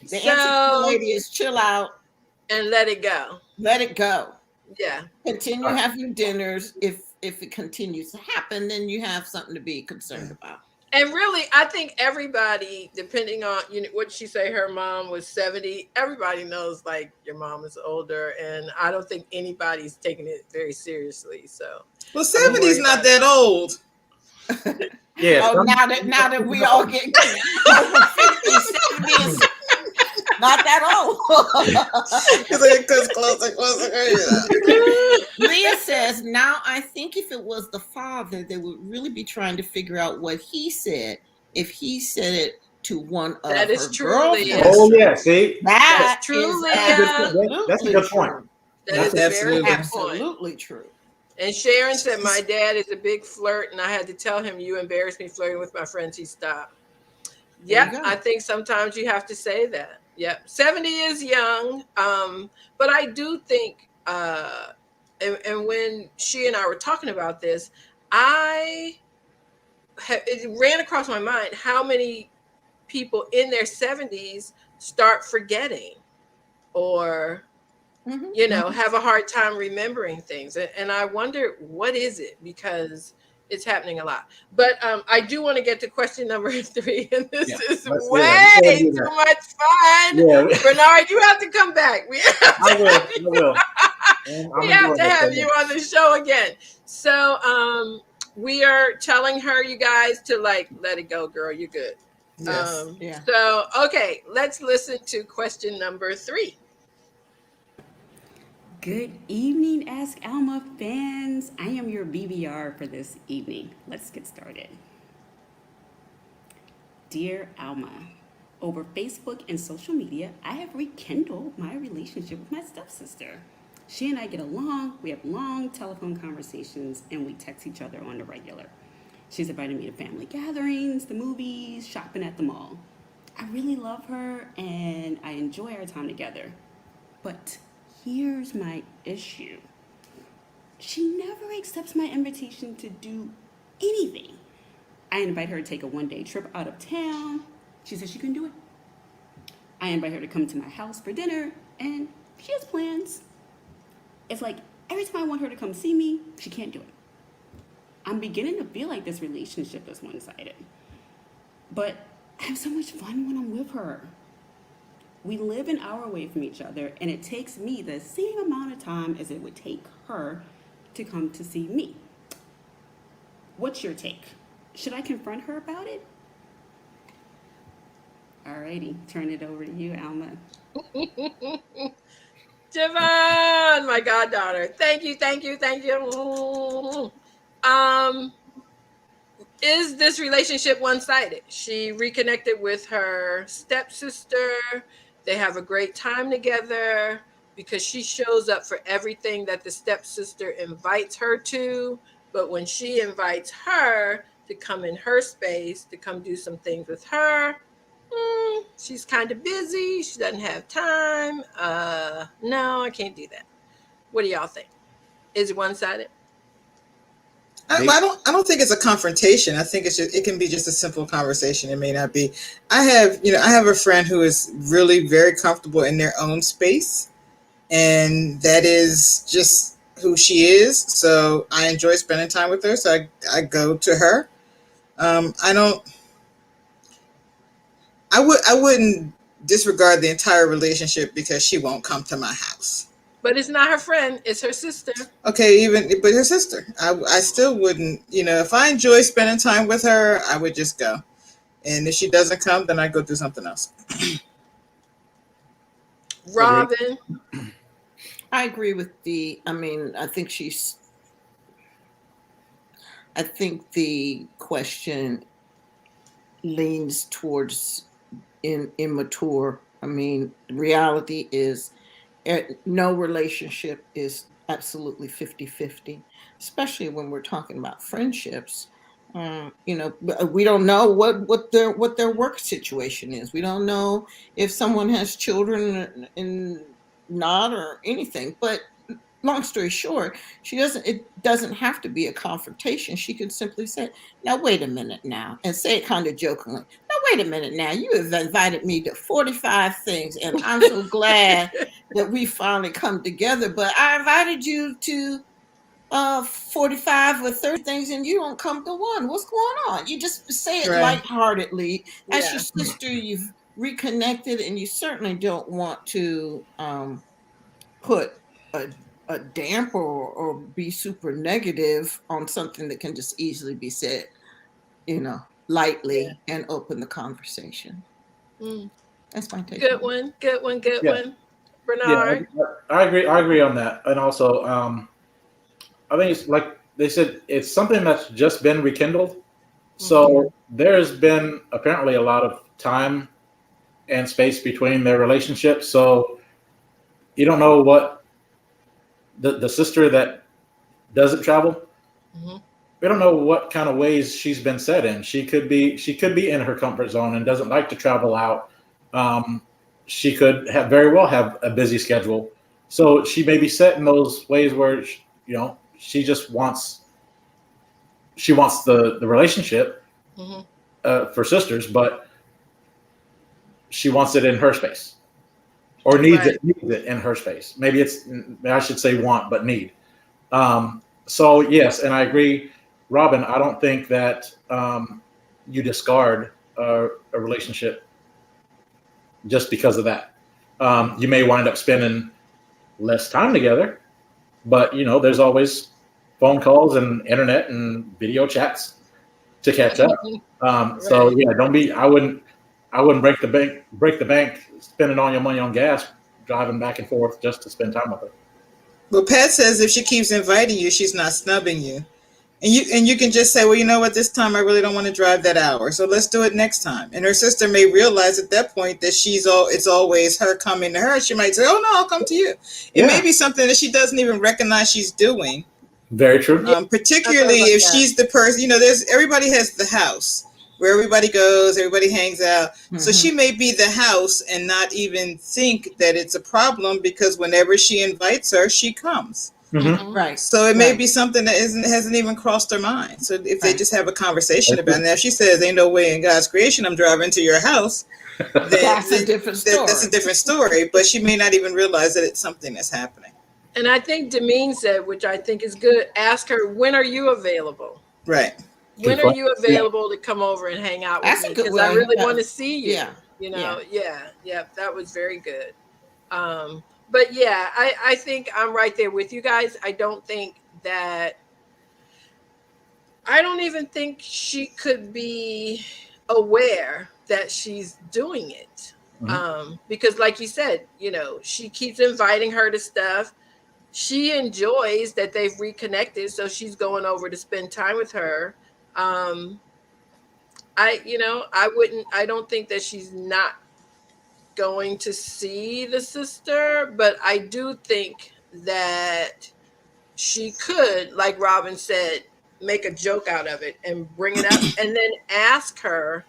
[SPEAKER 3] The answer to the lady is chill out
[SPEAKER 1] and let it go.
[SPEAKER 3] Let it go.
[SPEAKER 1] Yeah.
[SPEAKER 3] Continue having dinners. If it continues to happen, then you have something to be concerned about.
[SPEAKER 1] And really, I think everybody, depending on what she say, her mom was 70. Everybody knows like your mom is older, and I don't think anybody's taking it very seriously. So,
[SPEAKER 2] well, 70 is not that old.
[SPEAKER 4] Yeah.
[SPEAKER 3] Oh, now that we all get over 50, 70 is not that old.
[SPEAKER 2] Because closer.
[SPEAKER 3] Leah says, now I think if it was the father, they would really be trying to figure out what he said. If he said it to one of
[SPEAKER 1] that is
[SPEAKER 3] her
[SPEAKER 1] true,
[SPEAKER 3] girlfriends.
[SPEAKER 1] Leah.
[SPEAKER 4] Oh yeah, see,
[SPEAKER 1] that's true, Leah.
[SPEAKER 4] That's a good point.
[SPEAKER 1] That is
[SPEAKER 3] absolutely true.
[SPEAKER 1] And Sharon said, my dad is a big flirt, and I had to tell him, you embarrassed me flirting with my friends. He stopped. Yep, I think sometimes you have to say that. Yep, 70 is young, but I do think, and when she and I were talking about this, it ran across my mind how many people in their 70s start forgetting or have a hard time remembering things. And I wonder, what is it? Because it's happening a lot. But I do want to get to question number 3. And this is way too much fun. Yeah. Bernard, you have to come back.
[SPEAKER 4] I will.
[SPEAKER 1] We have to have you on the show again. So we are telling her, you guys, to like, let it go, girl. You're good.
[SPEAKER 2] Yes.
[SPEAKER 1] So, okay, let's listen to question number 3.
[SPEAKER 7] Good evening, Ask Alma fans. I am your VVR for this evening. Let's get started. Dear Alma, over Facebook and social media, I have rekindled my relationship with my stepsister. She and I get along, we have long telephone conversations, and we text each other on the regular. She's invited me to family gatherings, the movies, shopping at the mall. I really love her, and I enjoy our time together. But here's my issue. She never accepts my invitation to do anything. I invite her to take a one-day trip out of town. She says she couldn't do it. I invite her to come to my house for dinner, and she has plans. It's like every time I want her to come see me, she can't do it. I'm beginning to feel like this relationship is one-sided. But I have so much fun when I'm with her. We live an hour away from each other, and it takes me the same amount of time as it would take her to come to see me. What's your take? Should I confront her about it? Alrighty, turn it over to you, Alma.
[SPEAKER 1] Javon, my goddaughter. Thank you. Is this relationship one-sided? She reconnected with her stepsister. They have a great time together because she shows up for everything that the stepsister invites her to. But when she invites her to come in her space, to come do some things with her, she's kind of busy. She doesn't have time. No, I can't do that. What do y'all think? Is it one-sided?
[SPEAKER 2] I don't think it's a confrontation. I think it can be just a simple conversation. It may not be. I have a friend who is really very comfortable in their own space, and that is just who she is. So I enjoy spending time with her. So I go to her. I wouldn't disregard the entire relationship because she won't come to my house.
[SPEAKER 1] But it's not her friend, it's her sister.
[SPEAKER 2] Okay, but her sister. I still wouldn't, if I enjoy spending time with her, I would just go. And if she doesn't come, then I go do something else.
[SPEAKER 1] Robin.
[SPEAKER 3] I agree with I think the question leans towards immature. I mean, reality is no relationship is absolutely 50-50, especially when we're talking about friendships. We don't know what their work situation is. We don't know if someone has children and not or anything. But long story short, it doesn't have to be a confrontation. She could simply say, now wait a minute now, and say it kind of jokingly. Now wait a minute now, you have invited me to 45 things, and I'm so glad that we finally come together, but I invited you to 45 or 30 things and you don't come to one. What's going on? You just say it lightheartedly. As your sister, you've reconnected, and you certainly don't want to put a damper or be super negative on something that can just easily be said, lightly and open the conversation. That's my take.
[SPEAKER 1] Good one. Bernard.
[SPEAKER 4] Yeah, I agree on that. And also, I think it's like they said, it's something that's just been rekindled. So there's been apparently a lot of time and space between their relationships. So you don't know what the sister that doesn't travel, we don't know what kind of ways she's been set in. She could be in her comfort zone and doesn't like to travel out. She could very well have a busy schedule. So she may be set in those ways where, she just wants the relationship for sisters, but she wants it in her space, or needs it in her space. Maybe I should say want, but need. So yes, and I agree, Robin. I don't think that you discard a relationship just because of that. You may wind up spending less time together, but there's always phone calls and internet and video chats to catch up. So yeah, I wouldn't break the bank spending all your money on gas driving back and forth just to spend time with her.
[SPEAKER 2] Well, Pat says if she keeps inviting you, she's not snubbing you. And you can just say, well, you know what, this time I really don't want to drive that hour, so let's do it next time. And her sister may realize at that point that it's always her coming to her. She might say, oh, no, I'll come to you. It may be something that she doesn't even recognize she's doing.
[SPEAKER 4] Very true.
[SPEAKER 2] Particularly if she's the person, everybody has the house where everybody goes, everybody hangs out. So she may be the house and not even think that it's a problem, because whenever she invites her, she comes.
[SPEAKER 3] Right.
[SPEAKER 2] So it may be something that hasn't even crossed her mind. So if they just have a conversation about it, now if she says, ain't no way in God's creation I'm driving to your house, then
[SPEAKER 3] that's a different story.
[SPEAKER 2] That's a different story. But she may not even realize that it's something that's happening.
[SPEAKER 1] And I think Demeen said, which I think is good, ask her, when are you available?
[SPEAKER 2] Right.
[SPEAKER 1] When are you available to come over and hang out with me? Because I really want to see you. Yeah. That was very good. But yeah, I think I'm right there with you guys. I don't even think she could be aware that she's doing it. Because like you said, she keeps inviting her to stuff. She enjoys that they've reconnected, so she's going over to spend time with her. I don't think that she's not going to see the sister, but I do think that she could, like Robin said, make a joke out of it and bring it up and then ask her,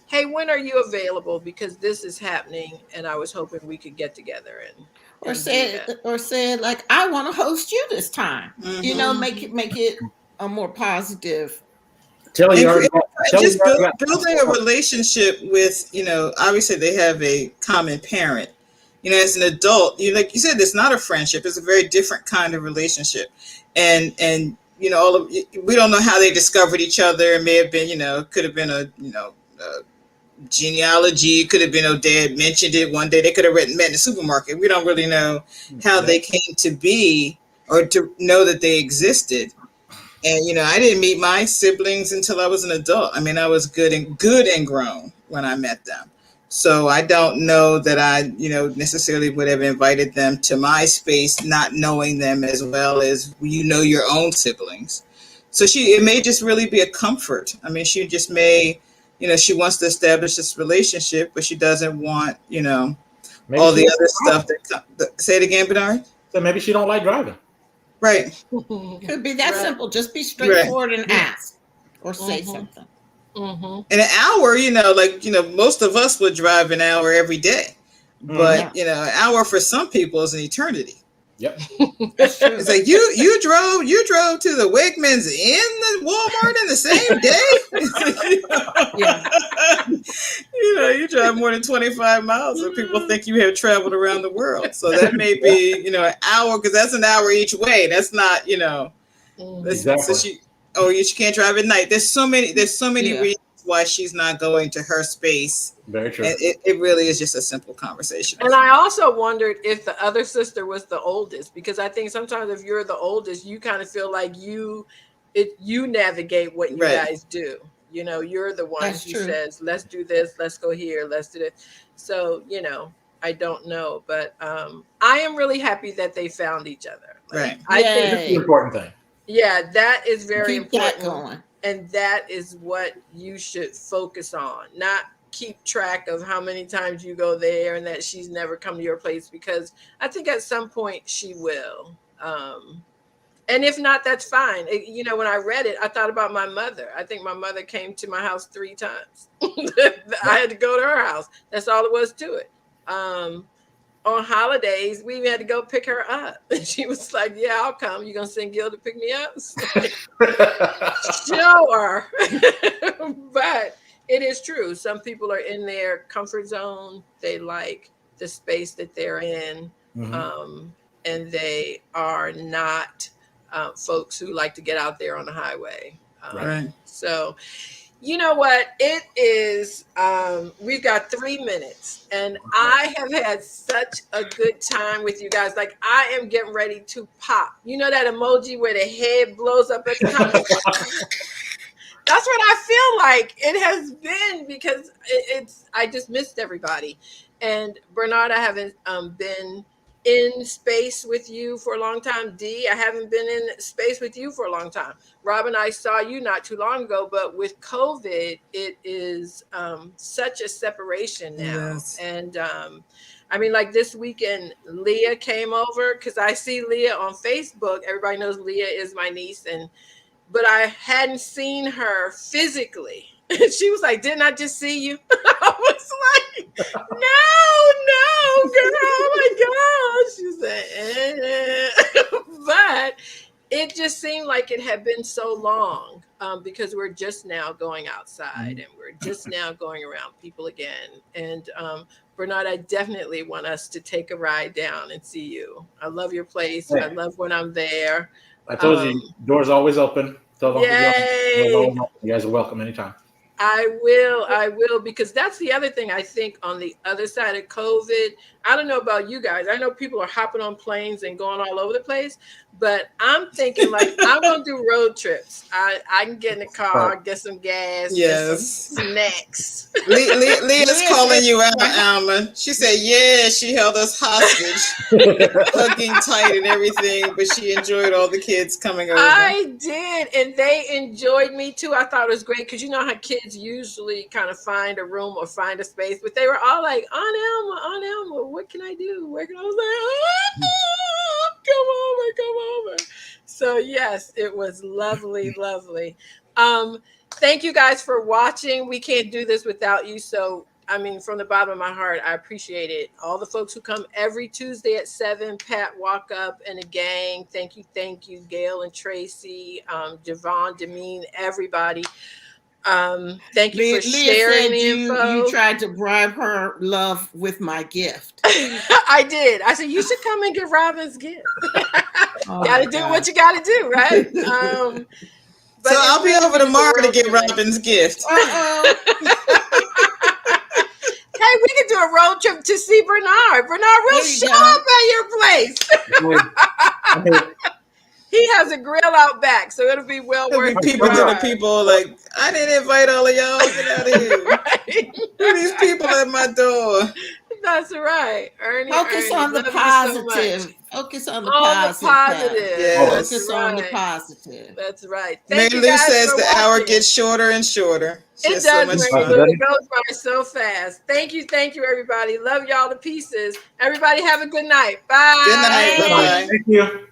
[SPEAKER 1] hey, when are you available? Because this is happening and I was hoping we could get together
[SPEAKER 3] or say like, I want to host you this time. Make it a more positive.
[SPEAKER 2] Building a relationship with, obviously they have a common parent. As an adult, like you said, it's not a friendship. It's a very different kind of relationship. And we don't know how they discovered each other. It may have been, could have been a genealogy. It could have been, dad mentioned it one day. They could have met in the supermarket. We don't really know how they came to be or to know that they existed. And I didn't meet my siblings until I was an adult. I mean, I was good and grown when I met them. So I don't know that I, necessarily would have invited them to my space, not knowing them as well as your own siblings. So it may just really be a comfort. I mean, she just may, she wants to establish this relationship, but she doesn't want,
[SPEAKER 4] Maybe
[SPEAKER 2] all the other stuff say it again, Bernard.
[SPEAKER 4] So maybe she don't like driving.
[SPEAKER 2] Right.
[SPEAKER 3] Could be that simple. Just be straightforward and ask or say something.
[SPEAKER 2] In an hour, most of us would drive an hour every day. But, an hour for some people is an eternity.
[SPEAKER 4] Yep.
[SPEAKER 2] It's like you drove to the Wegmans in the Walmart in the same day. You drive more than 25 miles and people think you have traveled around the world. So that may be, an hour, because that's an hour each way. That's not,
[SPEAKER 4] Exactly.
[SPEAKER 2] So she can't drive at night. There's so many reasons why she's not going to her space.
[SPEAKER 4] Very true.
[SPEAKER 2] And it really is just a simple conversation.
[SPEAKER 1] And I also wondered if the other sister was the oldest, because I think sometimes if you're the oldest, you kind of feel like you navigate what you guys do. You're the one who says, let's do this, let's go here, let's do this. So, I don't know, but I am really happy that they found each other.
[SPEAKER 2] Right.
[SPEAKER 1] I think
[SPEAKER 4] that's the important thing.
[SPEAKER 1] Yeah, that is very
[SPEAKER 3] Keep
[SPEAKER 1] important.
[SPEAKER 3] that going.
[SPEAKER 1] And that is what you should focus on, not keep track of how many times you go there and that she's never come to your place, because I think at some point she will. And if not, that's fine. When I read it, I thought about my mother. I think my mother came to my house 3 times. I had to go to her house. That's all it was to it. On holidays, we even had to go pick her up. And she was like, yeah, I'll come. You going to send Gill to pick me up? Sure. But it is true. Some people are in their comfort zone. They like the space that they're in. And they are not folks who like to get out there on the highway.
[SPEAKER 2] Right.
[SPEAKER 1] So, you know what? It is, we've got 3 minutes, and I have had such a good time with you guys. Like, I am getting ready to pop. You know that emoji where the head blows up at the top? That's what I feel like it has been, because I just missed everybody. And Bernard, I haven't been in space with you for a long time. Dee, I haven't been in space with you for a long time. Robin, I saw you not too long ago, but with COVID, it is such a separation now. Yes. And I mean, like this weekend, Leah came over, because I see Leah on Facebook. Everybody knows Leah is my niece, but I hadn't seen her physically. And she was like, didn't I just see you? I was like, no, girl, oh my gosh. She said, But it just seemed like it had been so long, because we're just now going outside and we're just now going around people again. And Bernard, I definitely want us to take a ride down and see you. I love your place. Yeah. I love when I'm there.
[SPEAKER 4] I told you, doors always open.
[SPEAKER 1] Yay.
[SPEAKER 4] You guys are welcome anytime.
[SPEAKER 1] I will, because that's the other thing I think on the other side of COVID. I don't know about you guys. I know people are hopping on planes and going all over the place, but I'm thinking like I'm going to do road trips. I can get in the car, get some gas, get some snacks.
[SPEAKER 2] Leah's calling you out, Alma. She said, yeah, she held us hostage, hugging tight and everything, but she enjoyed all the kids coming over.
[SPEAKER 1] I did, and they enjoyed me too. I thought it was great, because you know how kids usually kind of find a room or find a space, but they were all like, Aunt Alma, what can I do? Where can I? Was like, come over. So yes, it was lovely. Thank you guys for watching. We can't do this without you. So, I mean, from the bottom of my heart, I appreciate it. All the folks who come every Tuesday at 7, Pat Walk Up and a gang. Thank you, Gail and Tracy, Javon, Demeen, everybody. Thank you for sharing the info.
[SPEAKER 3] You tried to bribe her love with my gift.
[SPEAKER 1] I did. I said, you should come and get Robin's gift. Gotta do what you gotta do, right?
[SPEAKER 2] But so I'll be over tomorrow to get Robin's gift.
[SPEAKER 1] a road trip to see Bernard. Bernard, we'll show up at your place. He has a grill out back, so it'll be well worth it.
[SPEAKER 2] People to the people like, I didn't invite all of y'all. Get out of here.
[SPEAKER 1] Right.
[SPEAKER 2] Who are these people at my door?
[SPEAKER 1] That's right. Ernie,
[SPEAKER 3] Focus on the positive. Focus on the
[SPEAKER 1] positive.
[SPEAKER 2] Yes.
[SPEAKER 3] Focus on the positive.
[SPEAKER 1] That's right.
[SPEAKER 2] Mary Lou says the hour gets shorter and shorter.
[SPEAKER 1] It does, Mary Lou. It goes by so fast. Thank you, everybody. Love y'all to pieces. Everybody have a good night. Bye.
[SPEAKER 2] Good night. Bye.
[SPEAKER 4] Thank you.